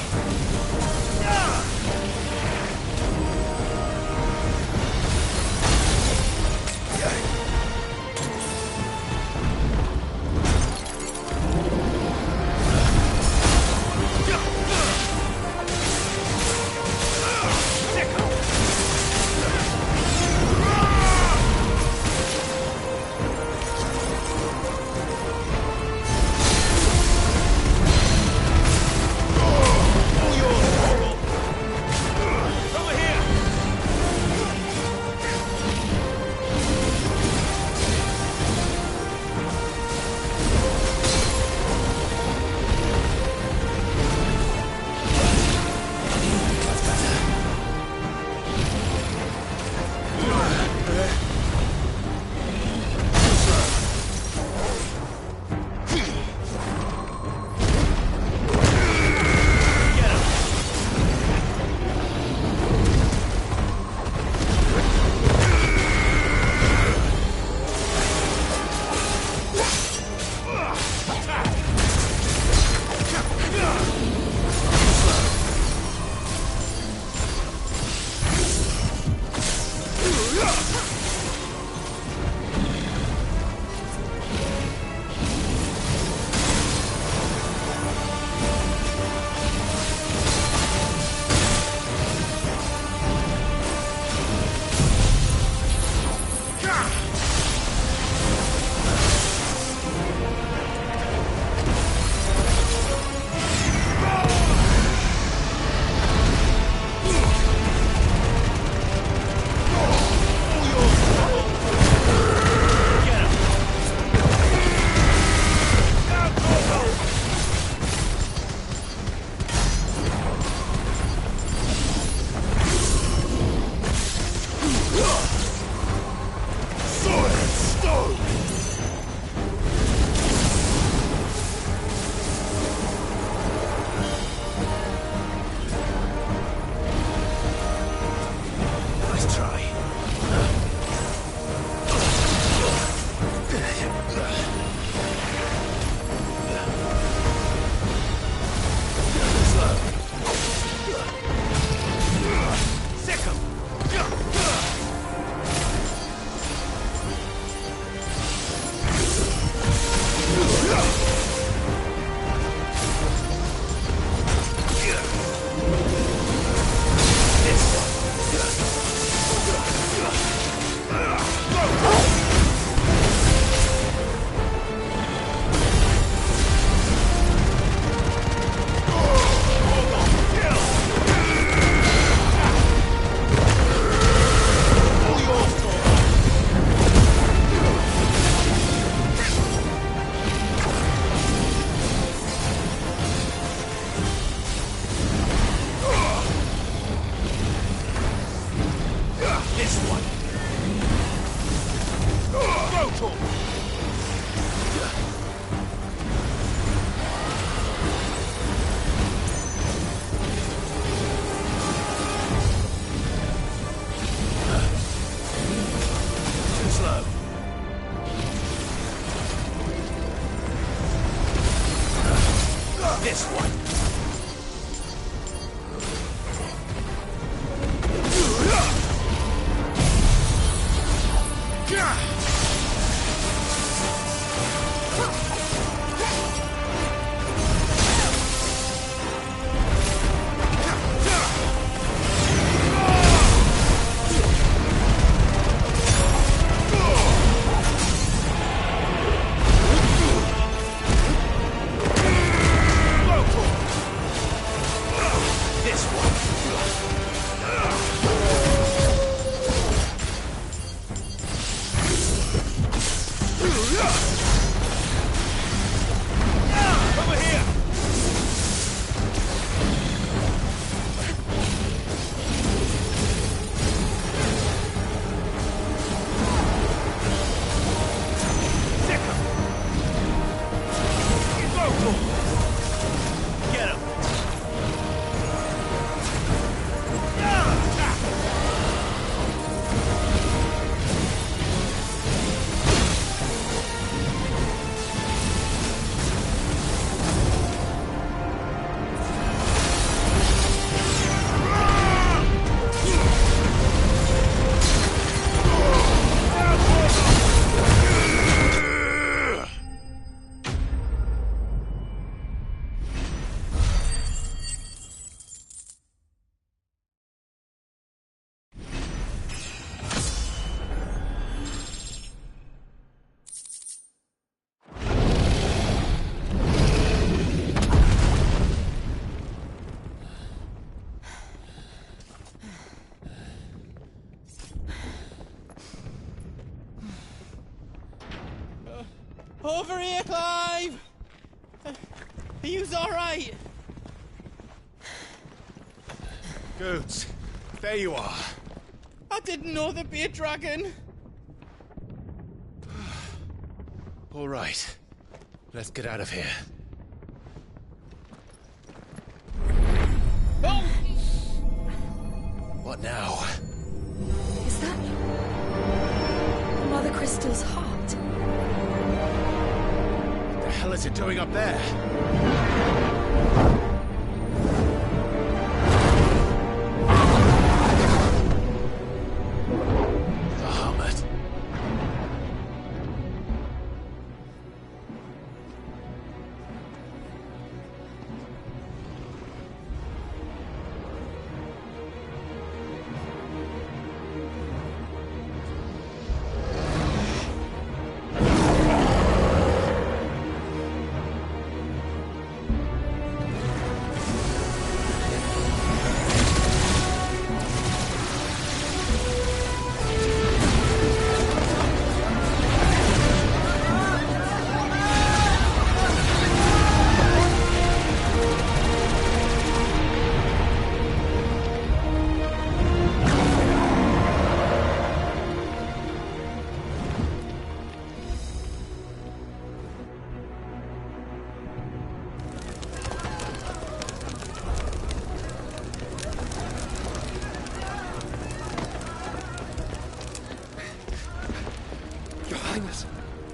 This one. Over here, Clive! Are you alright? Goetz, there you are. I didn't know there'd be a dragon. All right. Let's get out of here. Oh! What now? Is that Mother Crystal's heart? What the hell is it doing up there? Bahamut.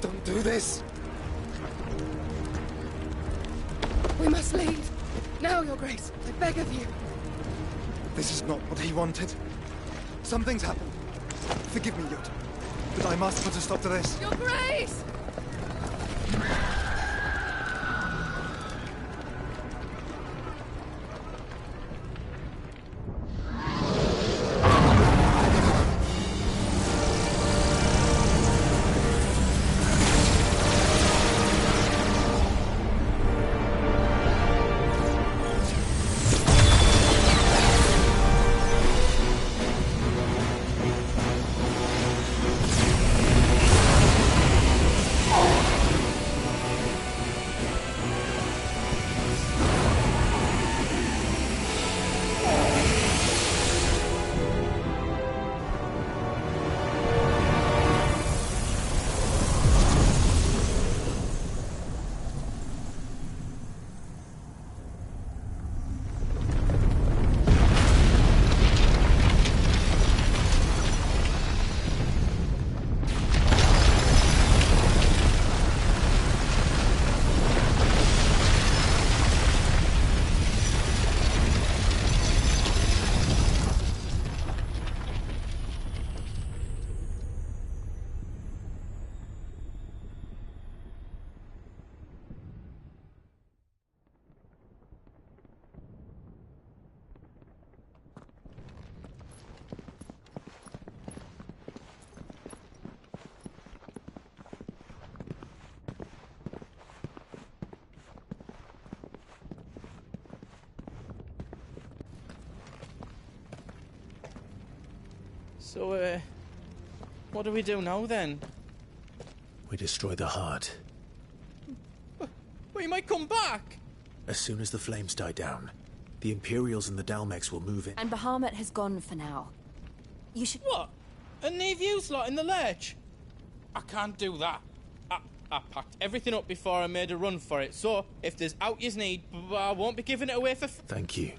Don't do this! We must leave. Now, Your Grace. I beg of you. This is not what he wanted. Something's happened. Forgive me, Yod. But I must put a stop to this. Your Grace! So, what do we do now then? We destroy the heart. We might come back! As soon as the flames die down, the Imperials and the Dalmex will move in. And Bahamut has gone for now. You should... What? And leave you lot in the lurch? I can't do that. I packed everything up before I made a run for it, so if there's out yous need, I won't be giving it away for... Thank you.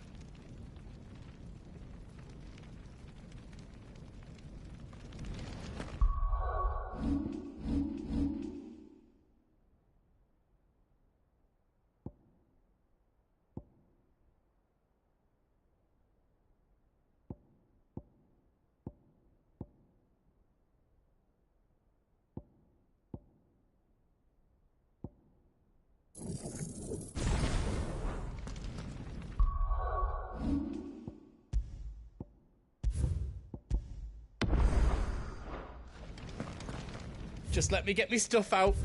Just let me get me stuff out.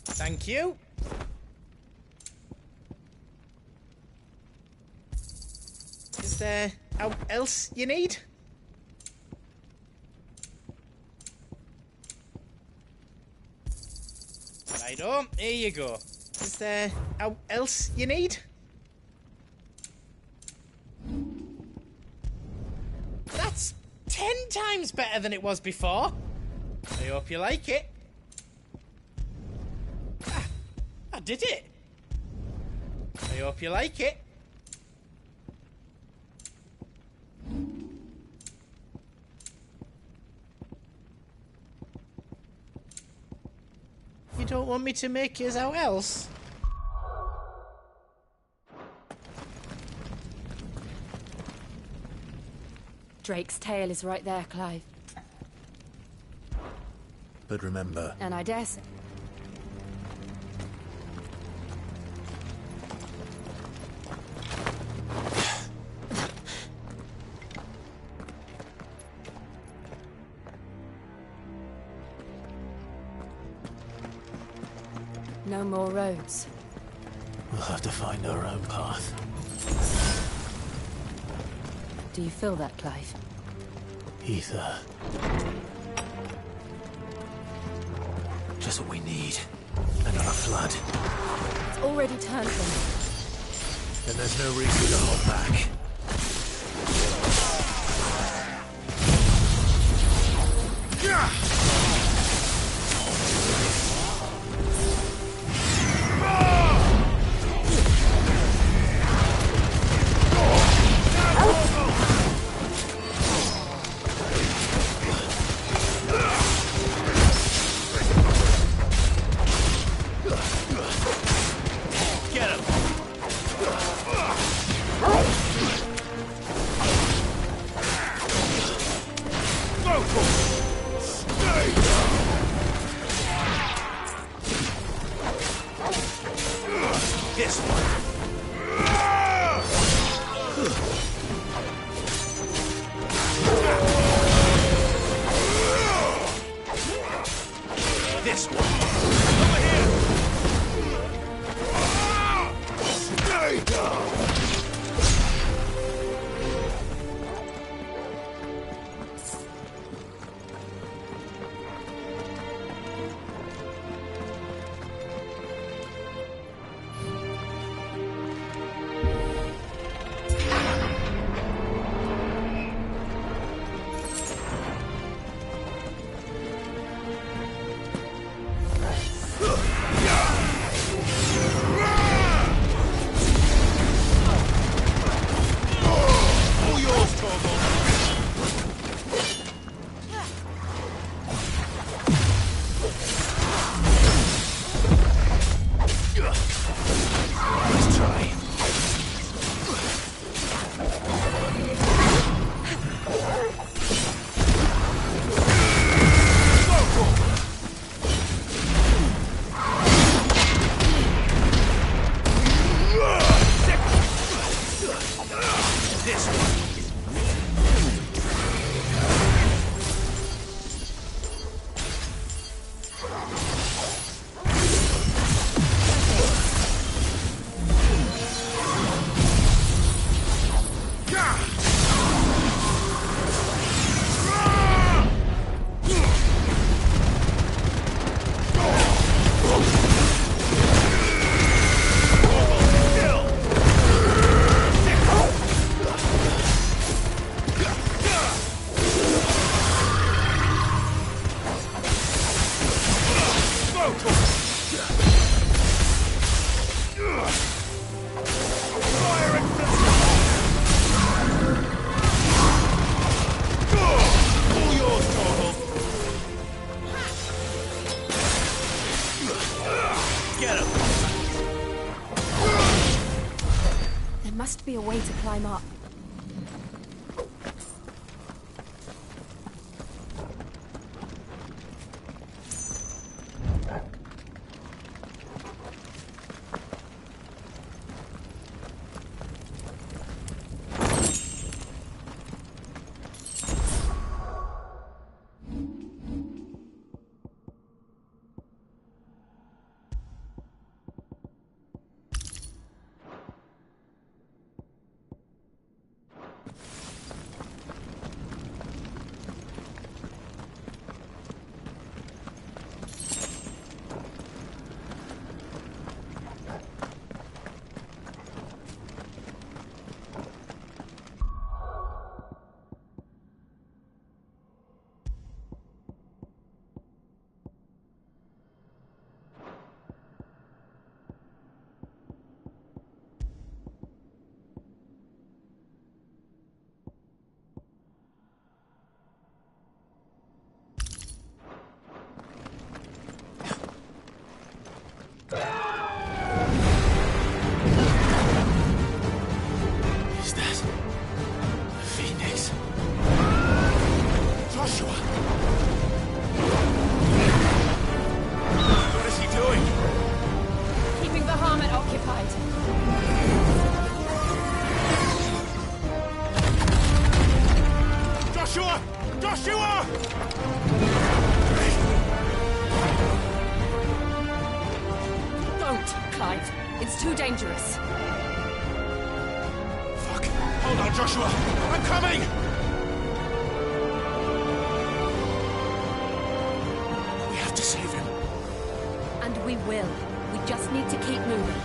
Thank you. Is there out else you need? Righto, here you go. Is there out else you need? That's 10 times better than it was before. I hope you like it. I did it. I hope you like it. You don't want me to make yours out else? Drake's tail is right there, Clive. But remember... And I dare say... No more roads. We'll have to find our own path. Do you feel that, Clive? Ether. Just what we need. Another flood. It's already turned them. Then there's no reason to hold back. Get him! way to climb up. Is that Phoenix? Joshua! What is he doing? Keeping Bahamut occupied. Joshua! Joshua! Don't, Clive. It's too dangerous. Fuck! Hold on, Joshua! I'm coming! We have to save him. And we will. We just need to keep moving.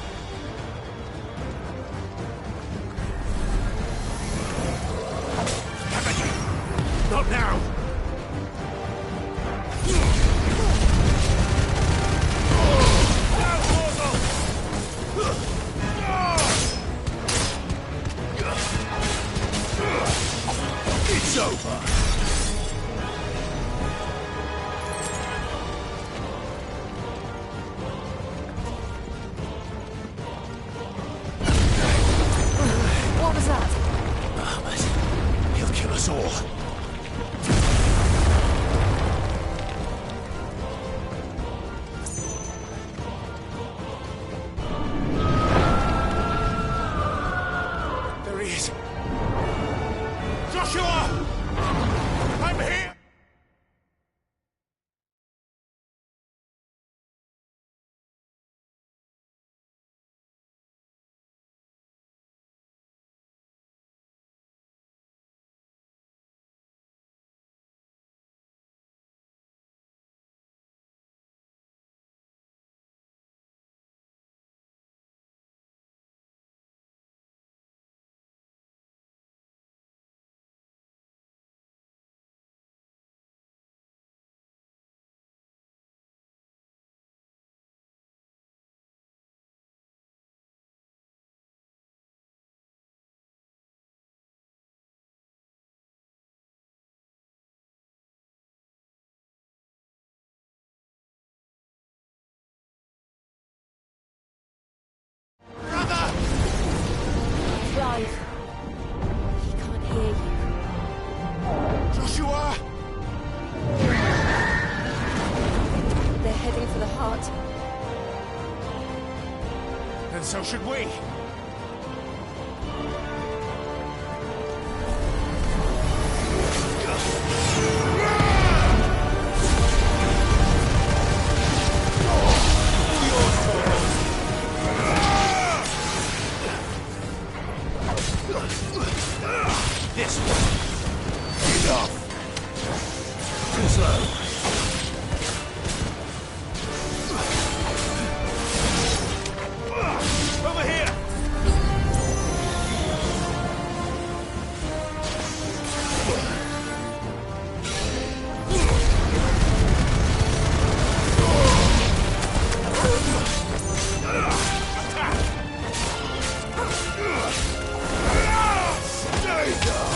Not now! It's over. What was that? Bahamut. He'll kill us all. There he is. Joshua! I'm here! Clive. He can't hear you. Joshua! They're heading for the heart. Then so should we. This one. Enough. Too slow. Over here! Stay down.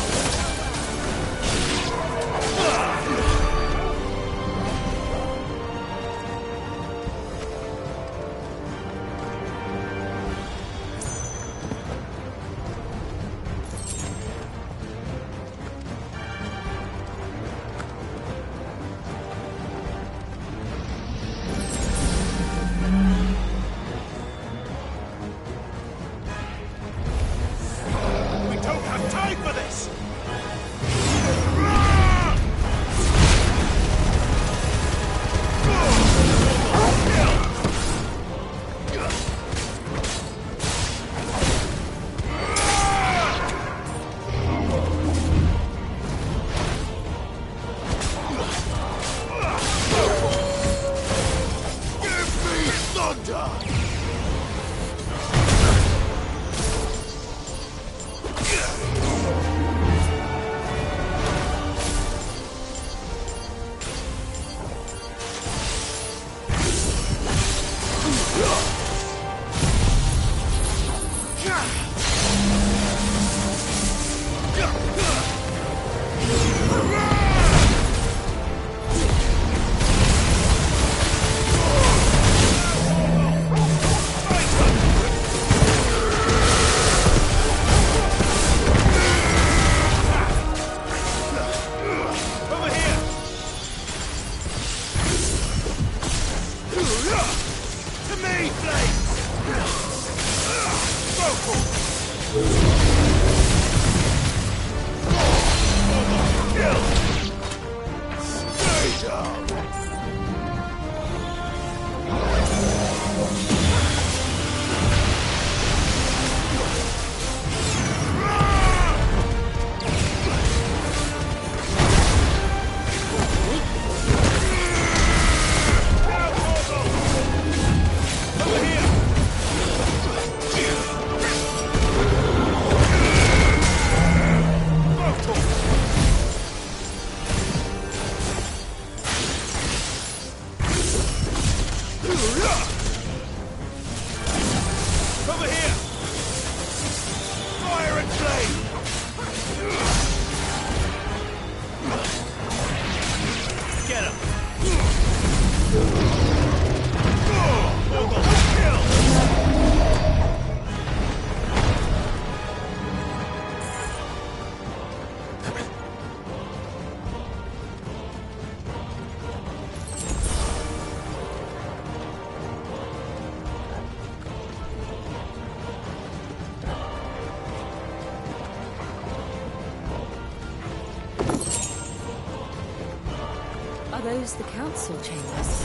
those the council chambers?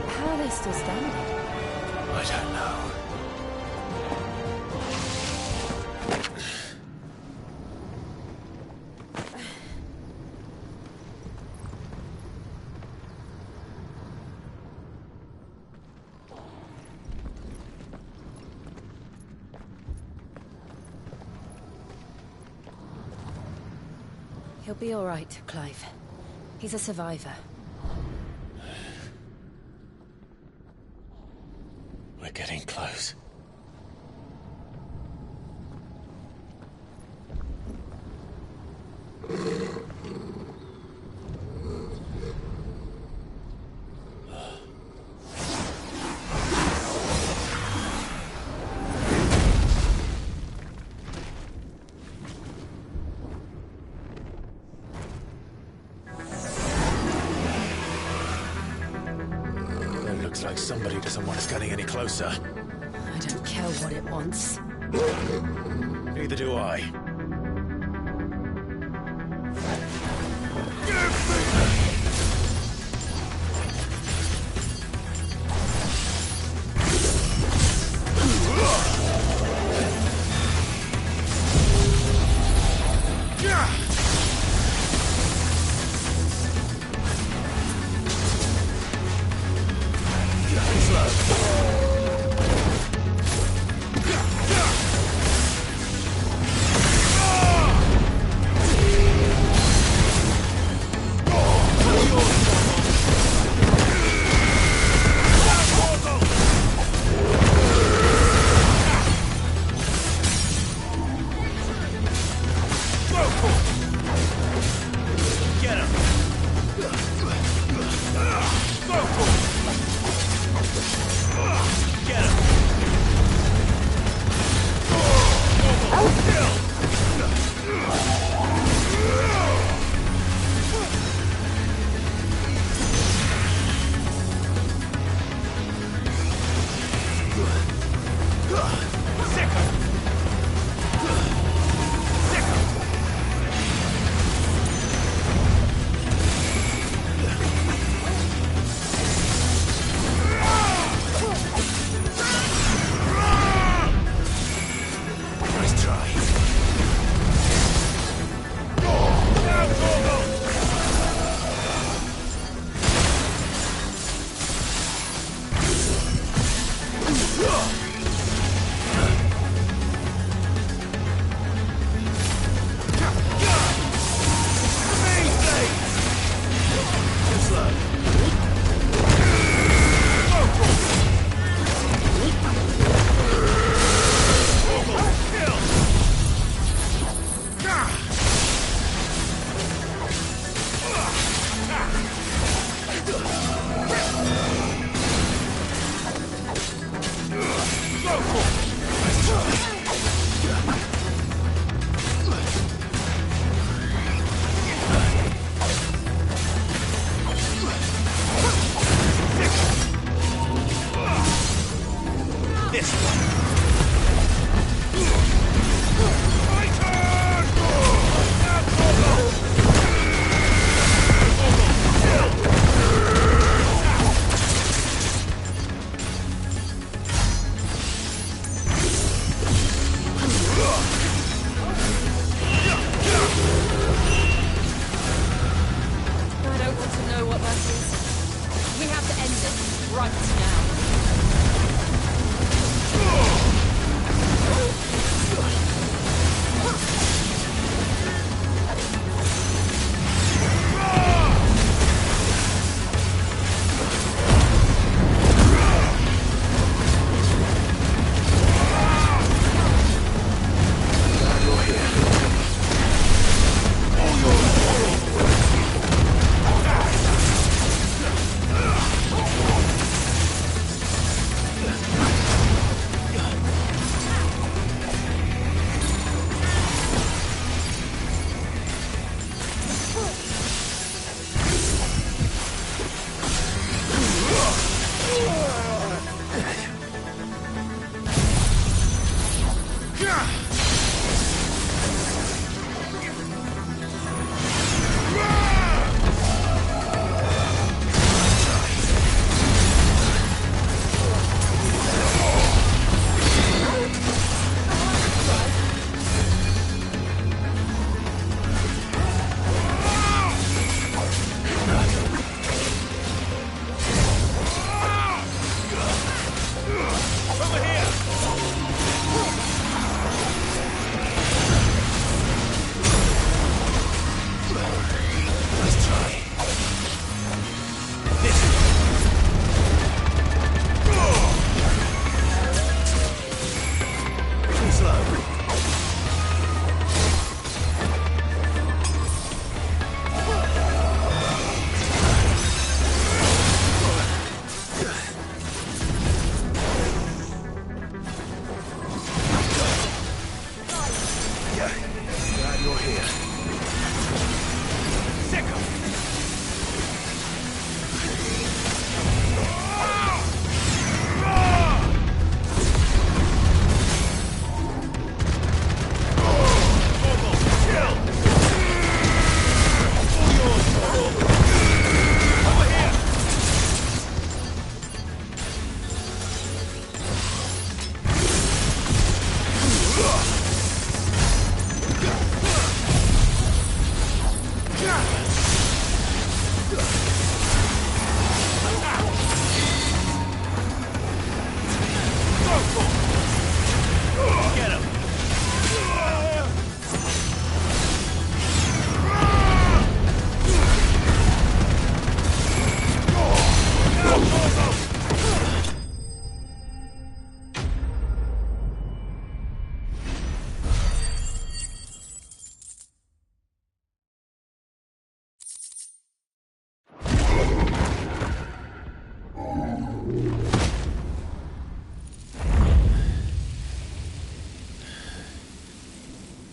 How are they still standing? I don't know. He'll be all right, Clive. He's a survivor. We're getting close. Looks like somebody doesn't want us getting any closer. I don't care what it wants. Neither do I.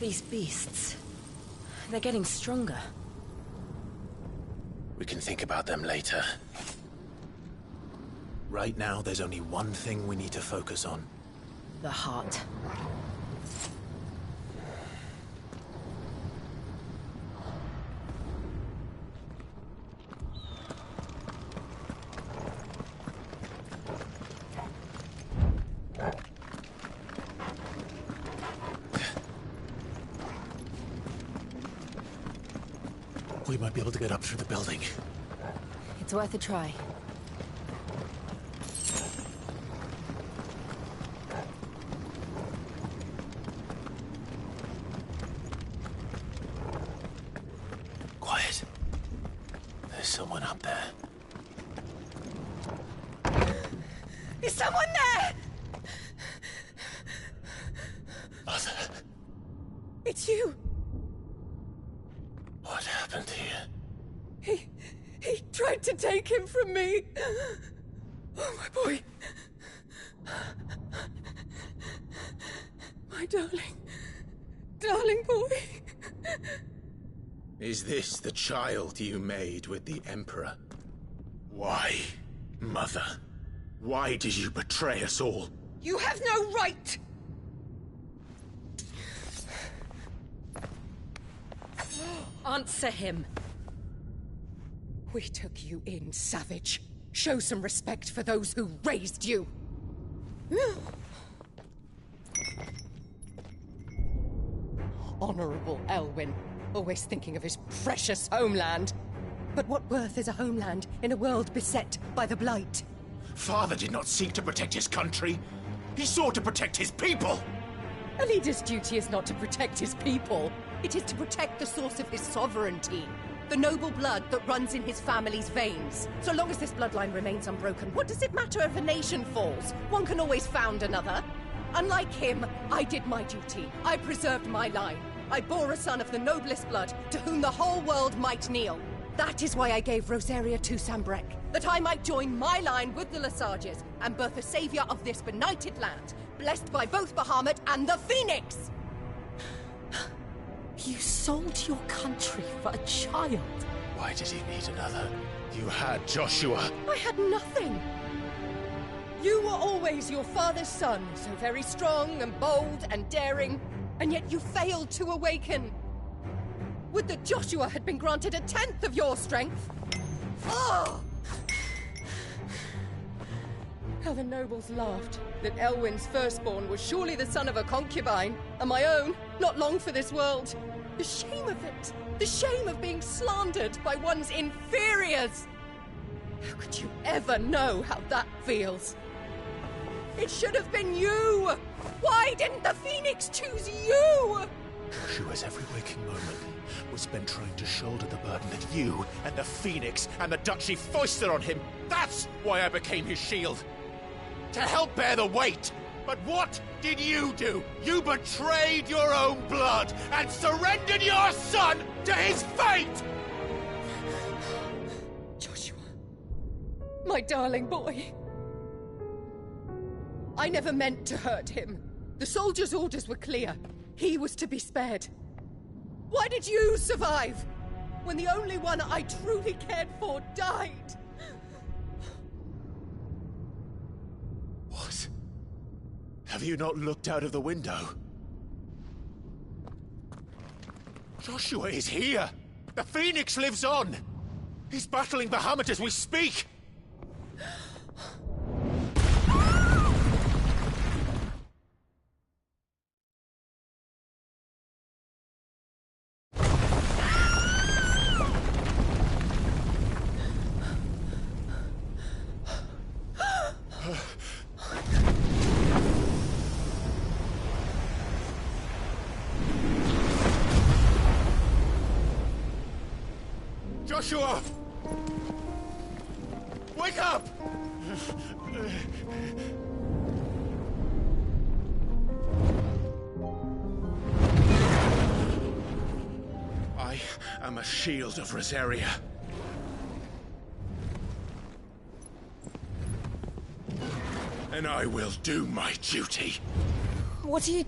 These beasts... they're getting stronger. We can think about them later. Right now, there's only one thing we need to focus on. The heart. We might be able to get up through the building. It's worth a try. Quiet. There's someone up there. Is someone there? Mother. It's you. What happened here? He tried to take him from me. Oh, my boy. My darling boy. Is this the child you made with the Emperor? Why, Mother? Why did you betray us all? You have no right! Answer him. We took you in, savage. Show some respect for those who raised you. Honorable Elwyn, always thinking of his precious homeland. But what worth is a homeland in a world beset by the Blight? Father did not seek to protect his country. He sought to protect his people. A leader's duty is not to protect his people. It is to protect the source of his sovereignty. The noble blood that runs in his family's veins. So long as this bloodline remains unbroken, what does it matter if a nation falls? One can always found another. Unlike him, I did my duty. I preserved my line. I bore a son of the noblest blood, to whom the whole world might kneel. That is why I gave Rosaria to Sambrek, that I might join my line with the Lesages and birth a savior of this benighted land, blessed by both Bahamut and the Phoenix! You sold your country for a child. Why did he need another? You had Joshua. I had nothing. You were always your father's son, so very strong and bold and daring, and yet you failed to awaken. Would that Joshua had been granted 1/10 of your strength? Oh! How the nobles laughed that Elwyn's firstborn was surely the son of a concubine, and my own, not long for this world. The shame of it! The shame of being slandered by one's inferiors! How could you ever know how that feels? It should have been you! Why didn't the Phoenix choose you? Joshua's every waking moment was spent trying to shoulder the burden that you and the Phoenix and the Duchy foisted on him. That's why I became his shield. To help bear the weight. But what did you do? You betrayed your own blood and surrendered your son to his fate! Joshua, my darling boy. I never meant to hurt him. The soldiers' orders were clear. He was to be spared. Why did you survive when the only one I truly cared for died? What? Have you not looked out of the window? Joshua is here! The Phoenix lives on! He's battling Bahamut as we speak! Joshua! Wake up! I am a shield of Rosaria. And I will do my duty. What are you...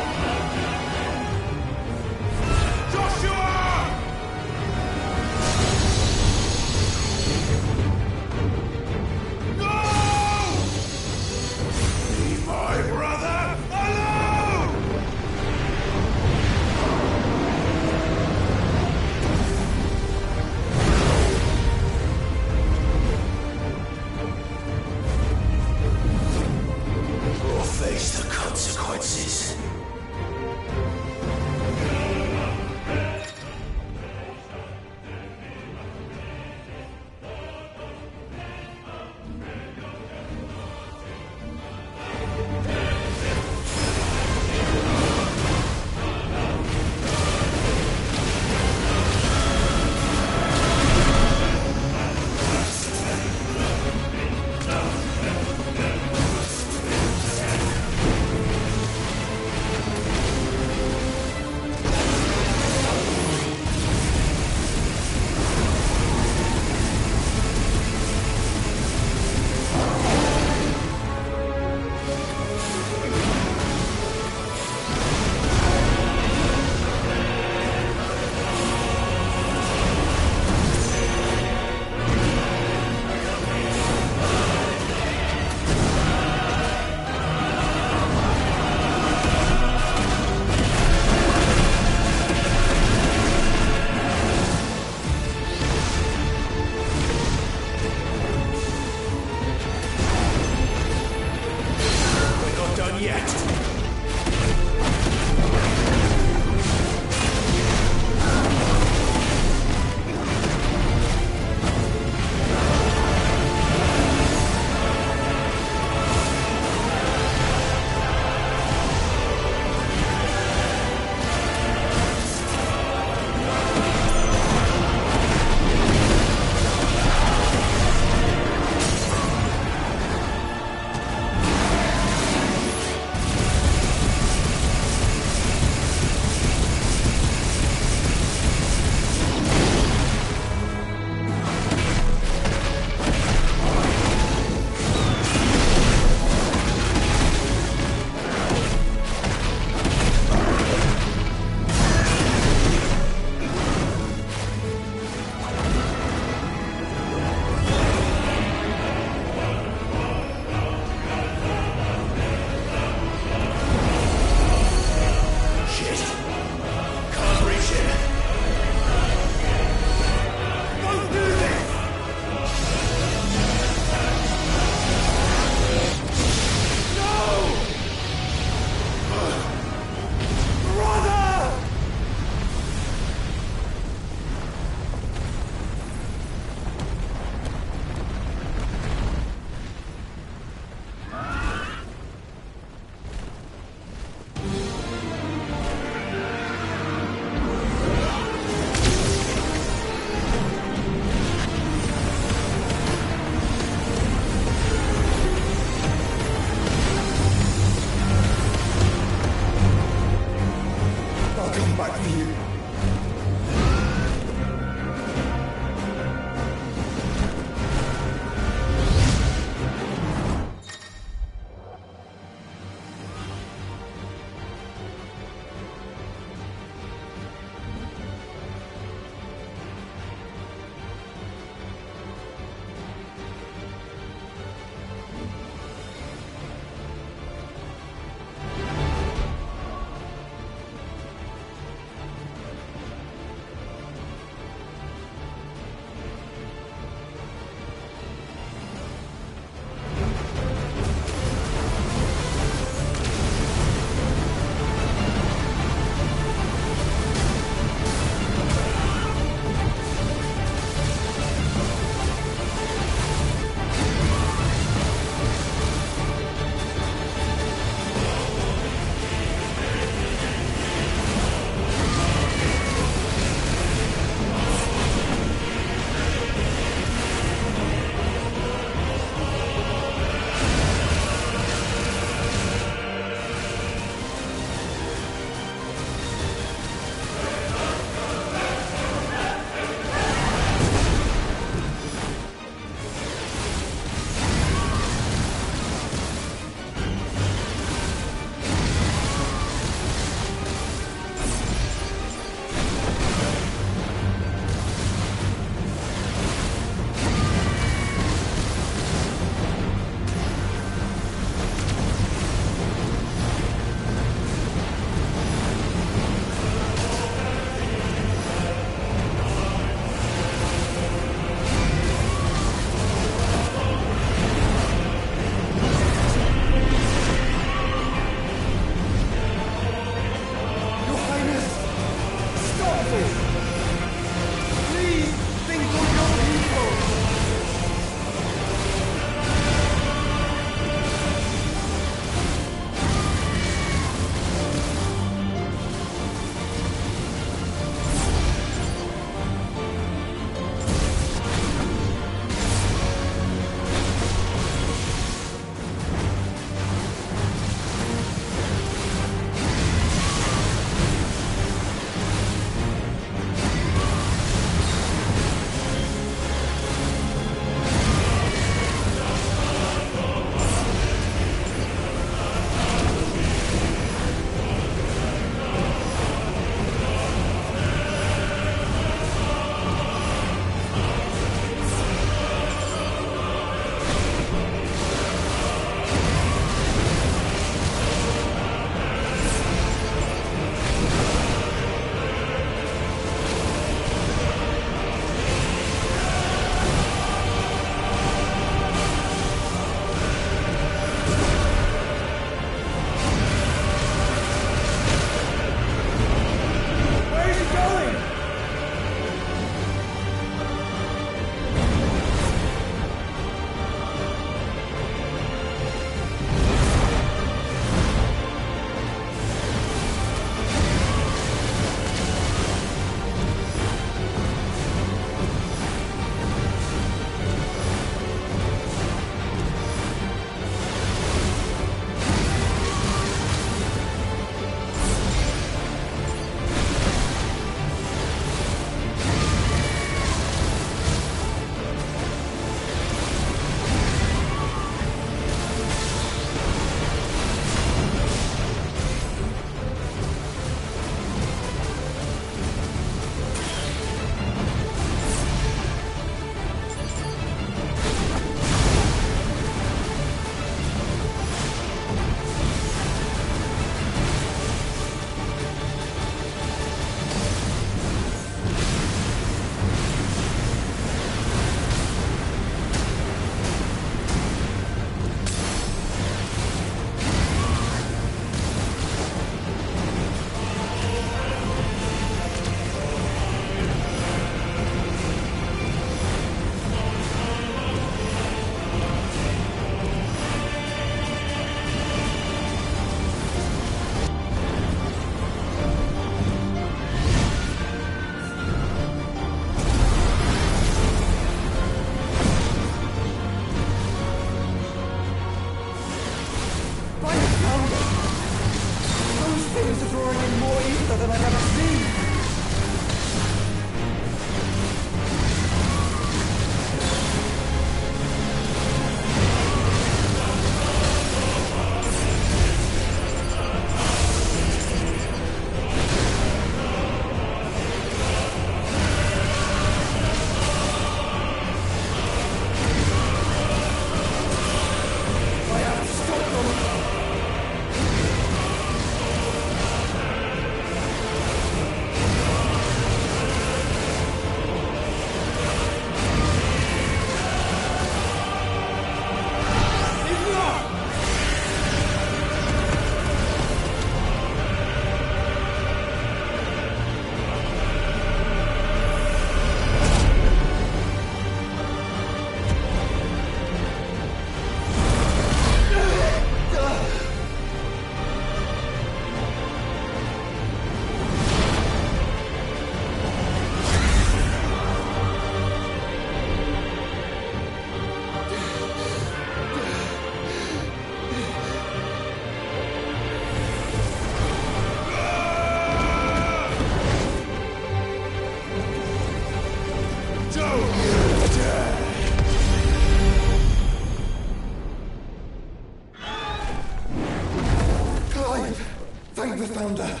I've found her.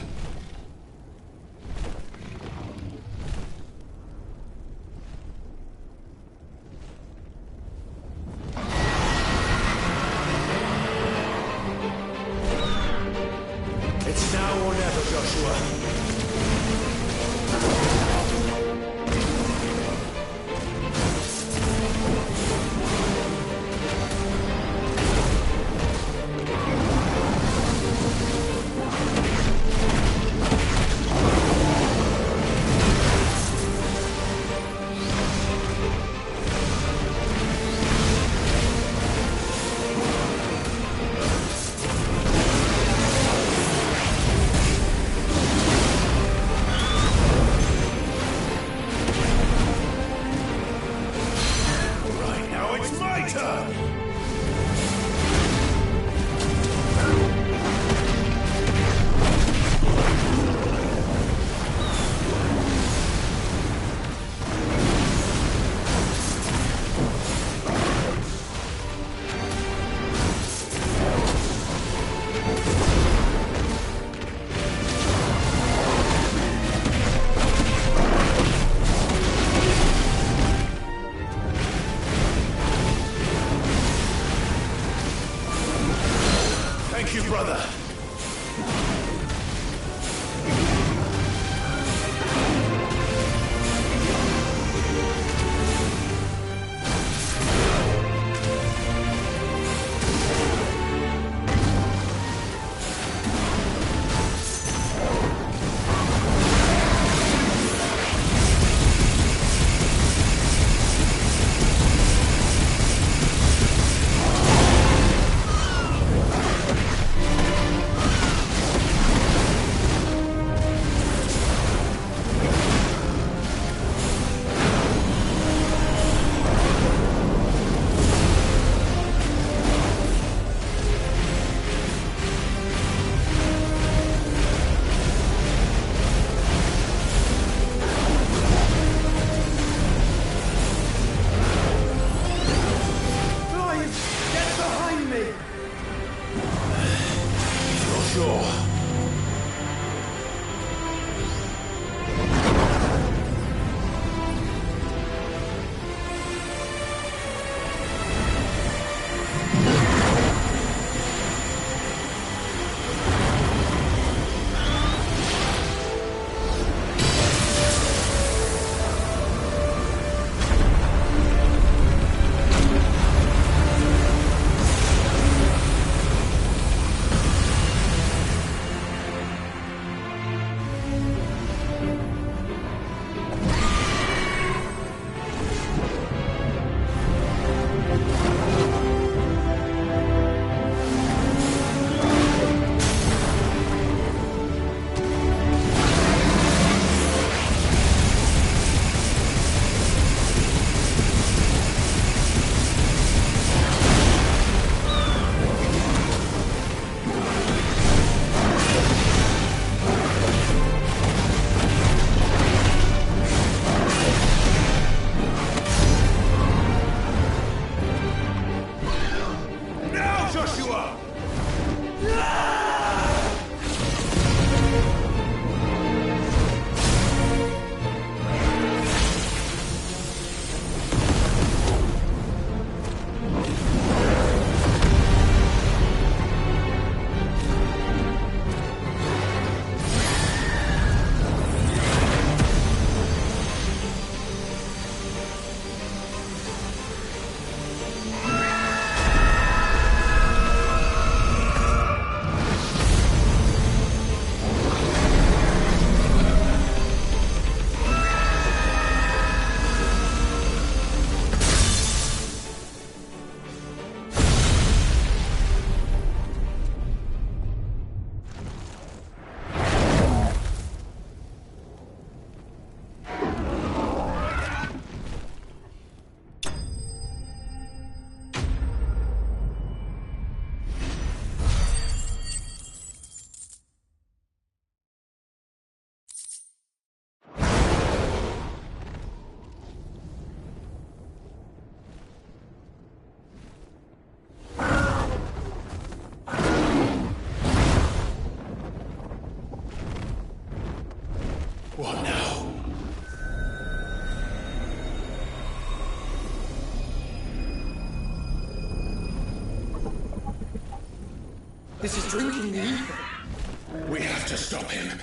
It's now or never, Joshua. Right, now it's my turn! Thank you, brother. Get behind me! You're sure? Now, Joshua! This is drinking me. We have to stop him.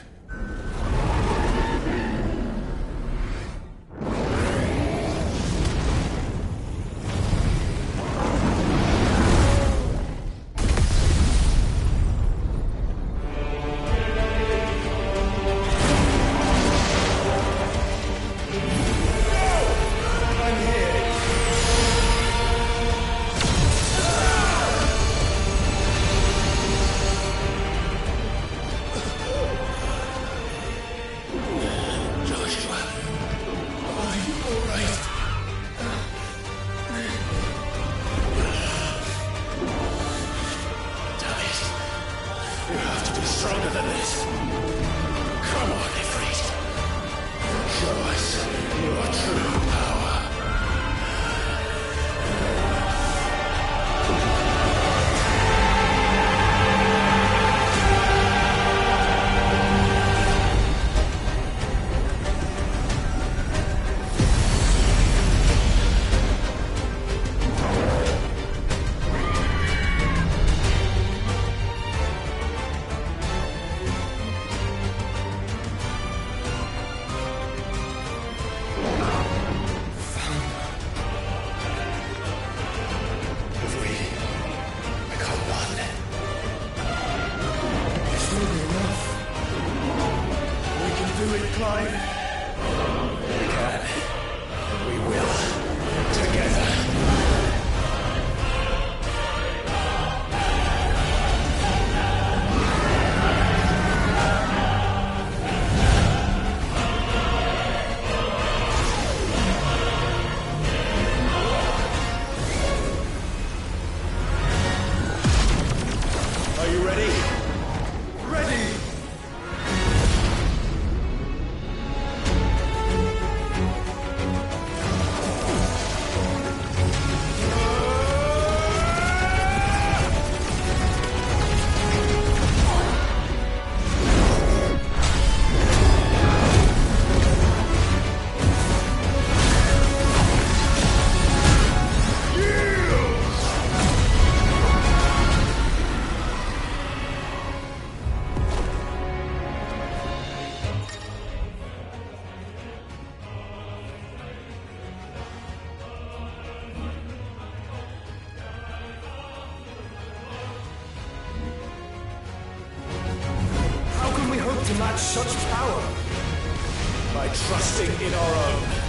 To match such power by trusting in our own.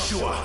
Joshua!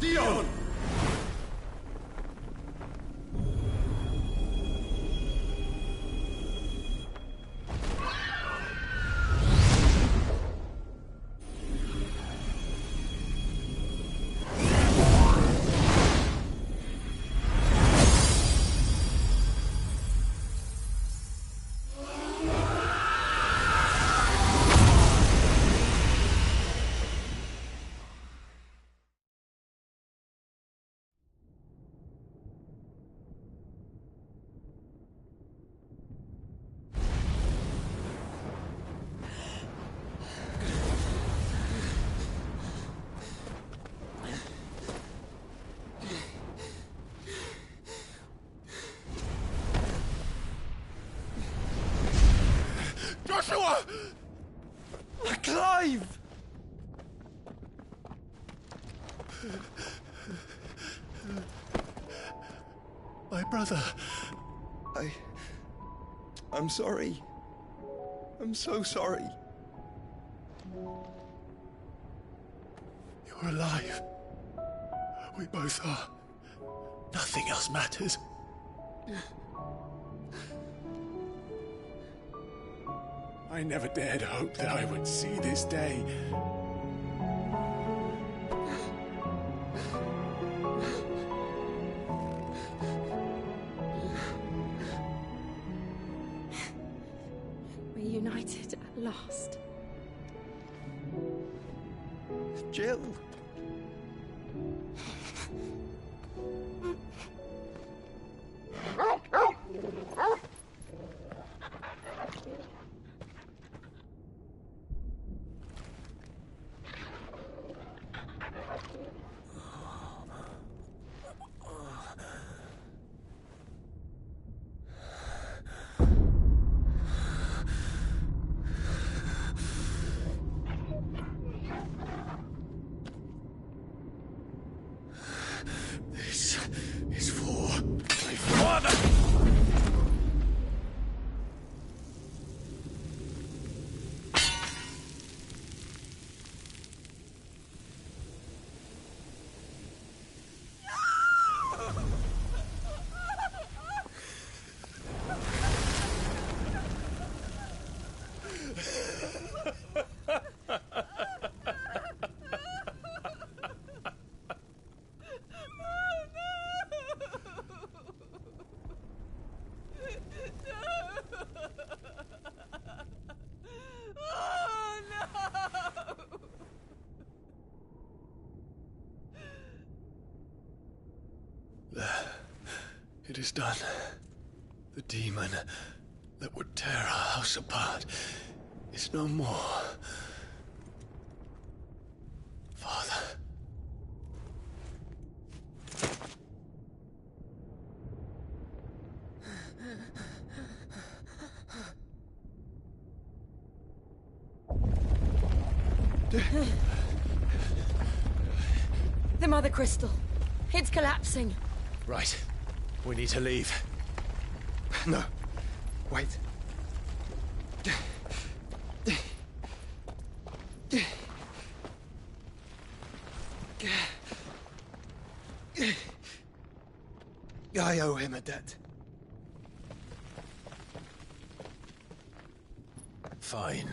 Dion! Joshua! Clive! My brother. I'm sorry. I'm so sorry. You're alive. We both are. Nothing else matters. I never dared hope that I would see this day. Reunited at last. Jill. This is for my father! It is done. The demon that would tear our house apart is no more. Father. The Mother Crystal. It's collapsing. Right. We need to leave. No. Wait. I owe him a debt. Fine.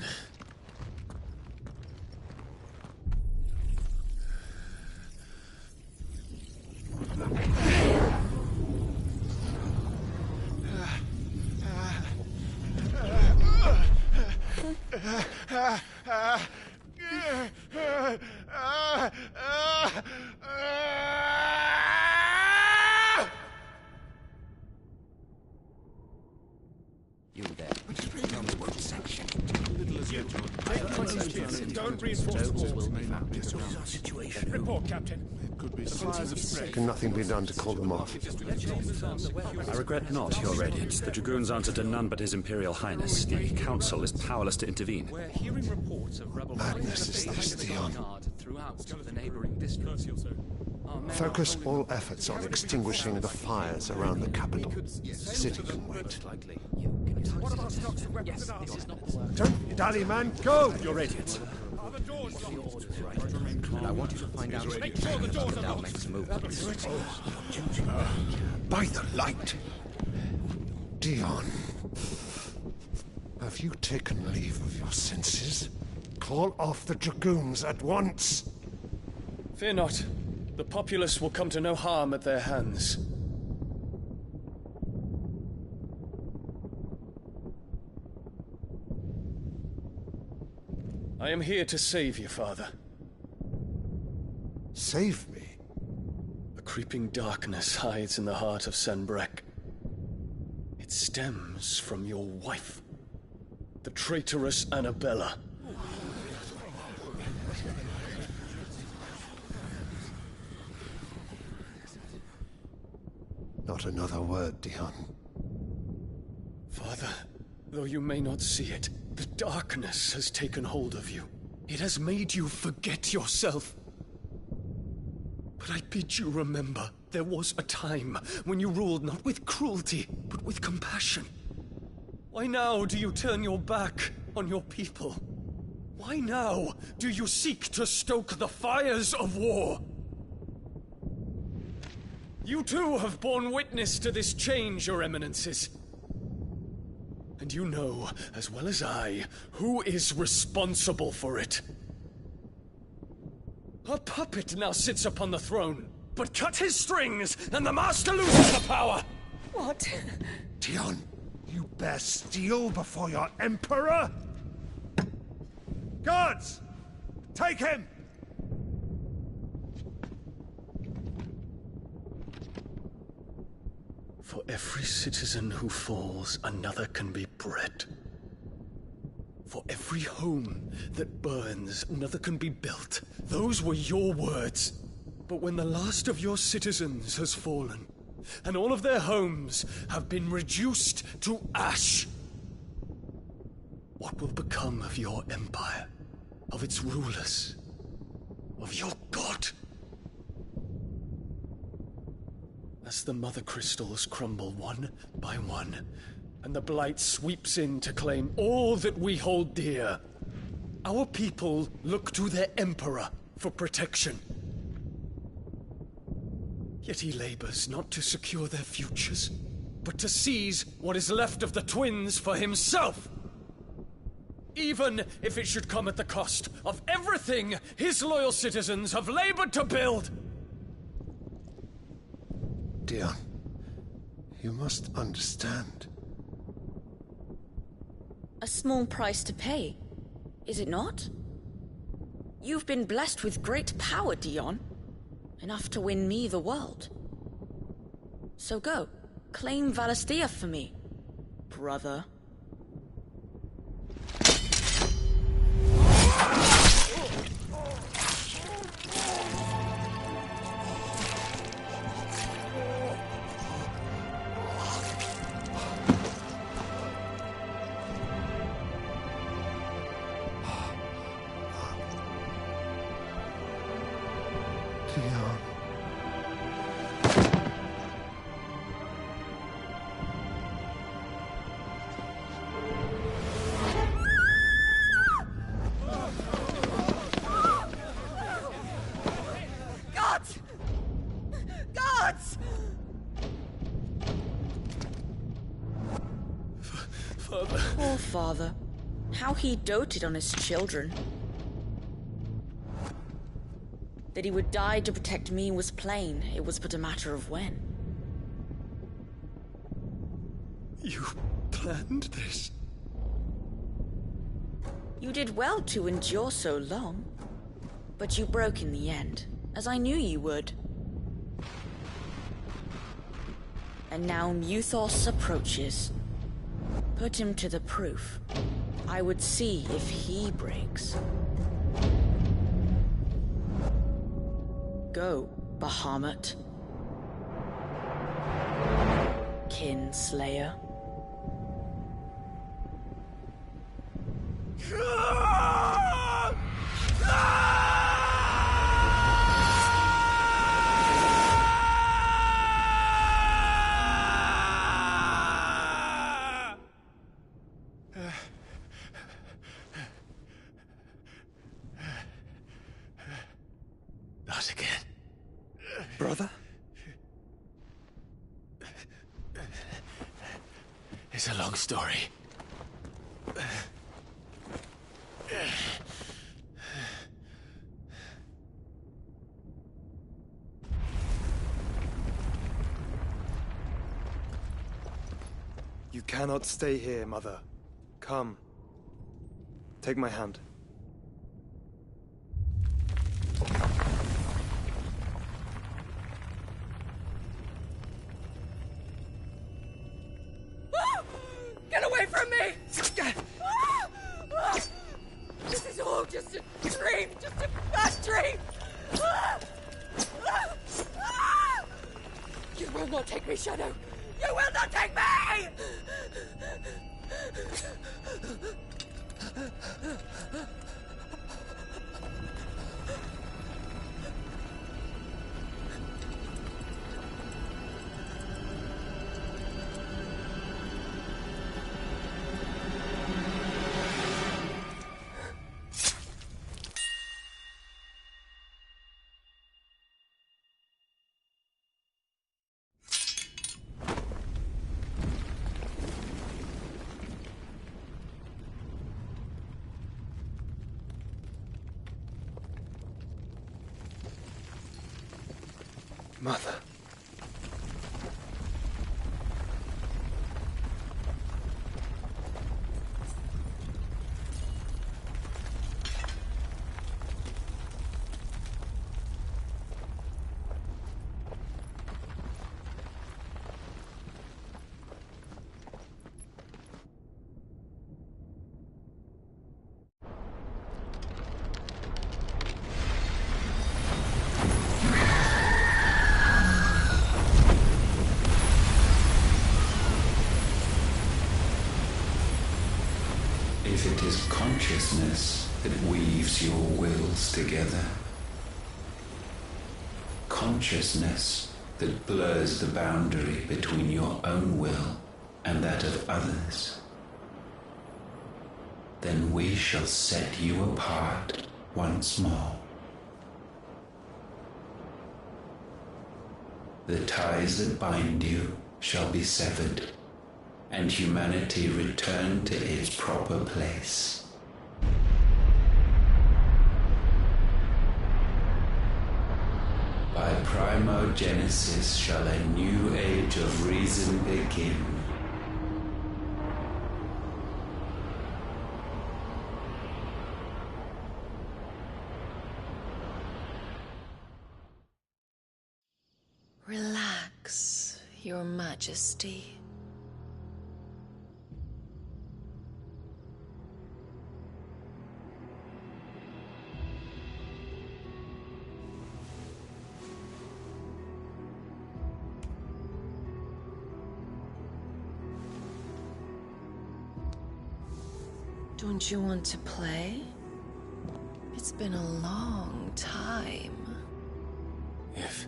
You there. Don't reinforce the walls. Situation. Report, Captain. Can nothing be done to call them off? I regret not, Your Radiance. The Dragoons answer to none but His Imperial Highness. The Council is powerless to intervene. We're hearing reports of rebel Madness is this, Dion. throughout the neighboring districts. Focus all efforts on extinguishing the fires around the capital. The city can wait. What about stocks of weapons and arms? Don't dally, man! Go! Your Radiance. And I want you to find out. Make sure the doors are locked. Makes a move. By the light! Dion. Have you taken leave of your senses? Call off the Dragoons at once! Fear not. The populace will come to no harm at their hands. I am here to save you, Father. Save me? A creeping darkness hides in the heart of Sanbreque. It stems from your wife, the traitorous Annabella. Not another word, Dion. Father, though you may not see it, the darkness has taken hold of you. It has made you forget yourself. But I bid you remember, there was a time when you ruled not with cruelty, but with compassion. Why now do you turn your back on your people? Why now do you seek to stoke the fires of war? You too have borne witness to this change, Your Eminences. And you know, as well as I, who is responsible for it. A puppet now sits upon the throne, but cut his strings, and the Master loses the power! What? Dion, you bear steel before your Emperor? Guards! Take him! For every citizen who falls, another can be bred. For every home that burns, another can be built. Those were your words. But when the last of your citizens has fallen, and all of their homes have been reduced to ash, what will become of your empire, of its rulers, of your god? As the Mother Crystals crumble one by one, and the Blight sweeps in to claim all that we hold dear, our people look to their Emperor for protection. Yet he labors not to secure their futures, but to seize what is left of the twins for himself! Even if it should come at the cost of everything his loyal citizens have labored to build! Dion, you must understand. A small price to pay, is it not? You've been blessed with great power, Dion. Enough to win me the world. So go, claim Valisthea for me, brother. Dion. father. How he doted on his children. That he would die to protect me was plain. It was but a matter of when. You planned this? You did well to endure so long. But you broke in the end, as I knew you would. And now Muthos approaches. Put him to the proof. I would see if he breaks. Go, Bahamut. Kinslayer. Not again. Brother? It's a long story. You cannot stay here, Mother. Come. Take my hand. Get away from me! This is all just a dream, just a bad dream! You will not take me, Shadow! You will not take me! Mother. If it is consciousness that weaves your wills together, consciousness that blurs the boundary between your own will and that of others, then we shall set you apart once more. The ties that bind you shall be severed, and humanity return to its proper place. By primogenesis shall a new age of reason begin. Relax, Your Majesty. Don't you want to play? It's been a long time. If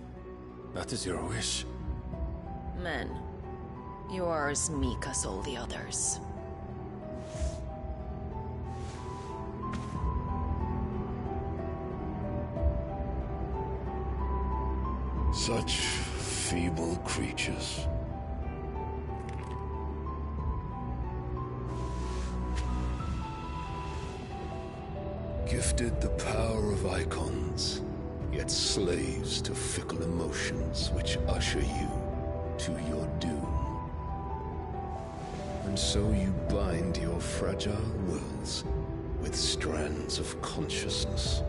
that is your wish. Men, you are as meek as all the others. Such feeble creatures. Gifted the power of icons, yet slaves to fickle emotions which usher you to your doom. And so you bind your fragile wills with strands of consciousness.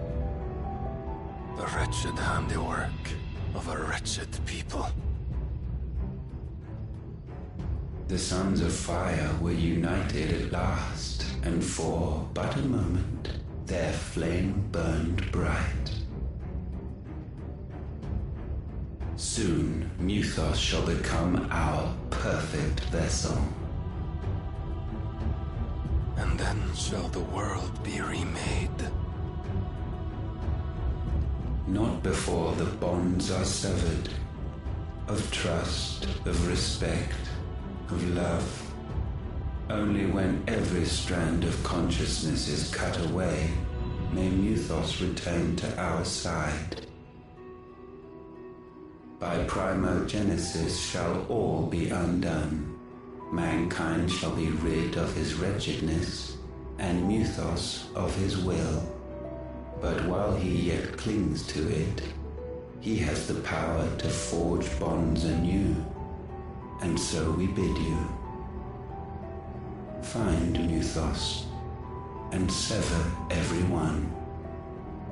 The wretched handiwork of a wretched people. The Sons of Fire were united at last, and for but a moment their flame burned bright. Soon Mythos shall become our perfect vessel. And then shall the world be remade. Not before the bonds are severed, of trust, of respect, of love. Only when every strand of consciousness is cut away, may Mythos return to our side. By primogenesis shall all be undone. Mankind shall be rid of his wretchedness, and Mythos of his will. But while he yet clings to it, he has the power to forge bonds anew. And so we bid you, find Mythos, and sever every one.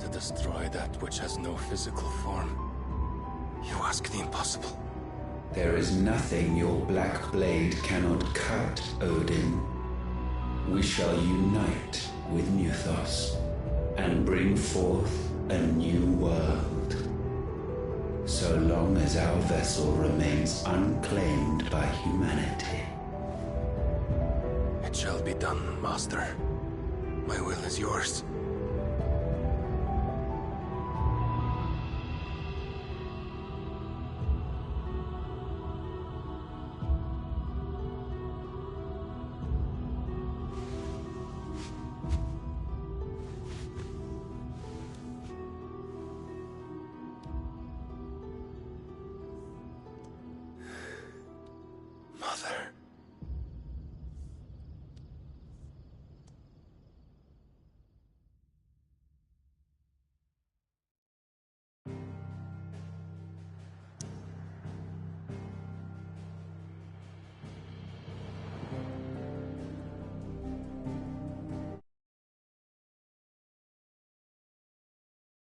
To destroy that which has no physical form, you ask the impossible. There is nothing your black blade cannot cut, Odin. We shall unite with Mythos, and bring forth a new world. So long as our vessel remains unclaimed by humanity. It shall be done, Master. My will is yours.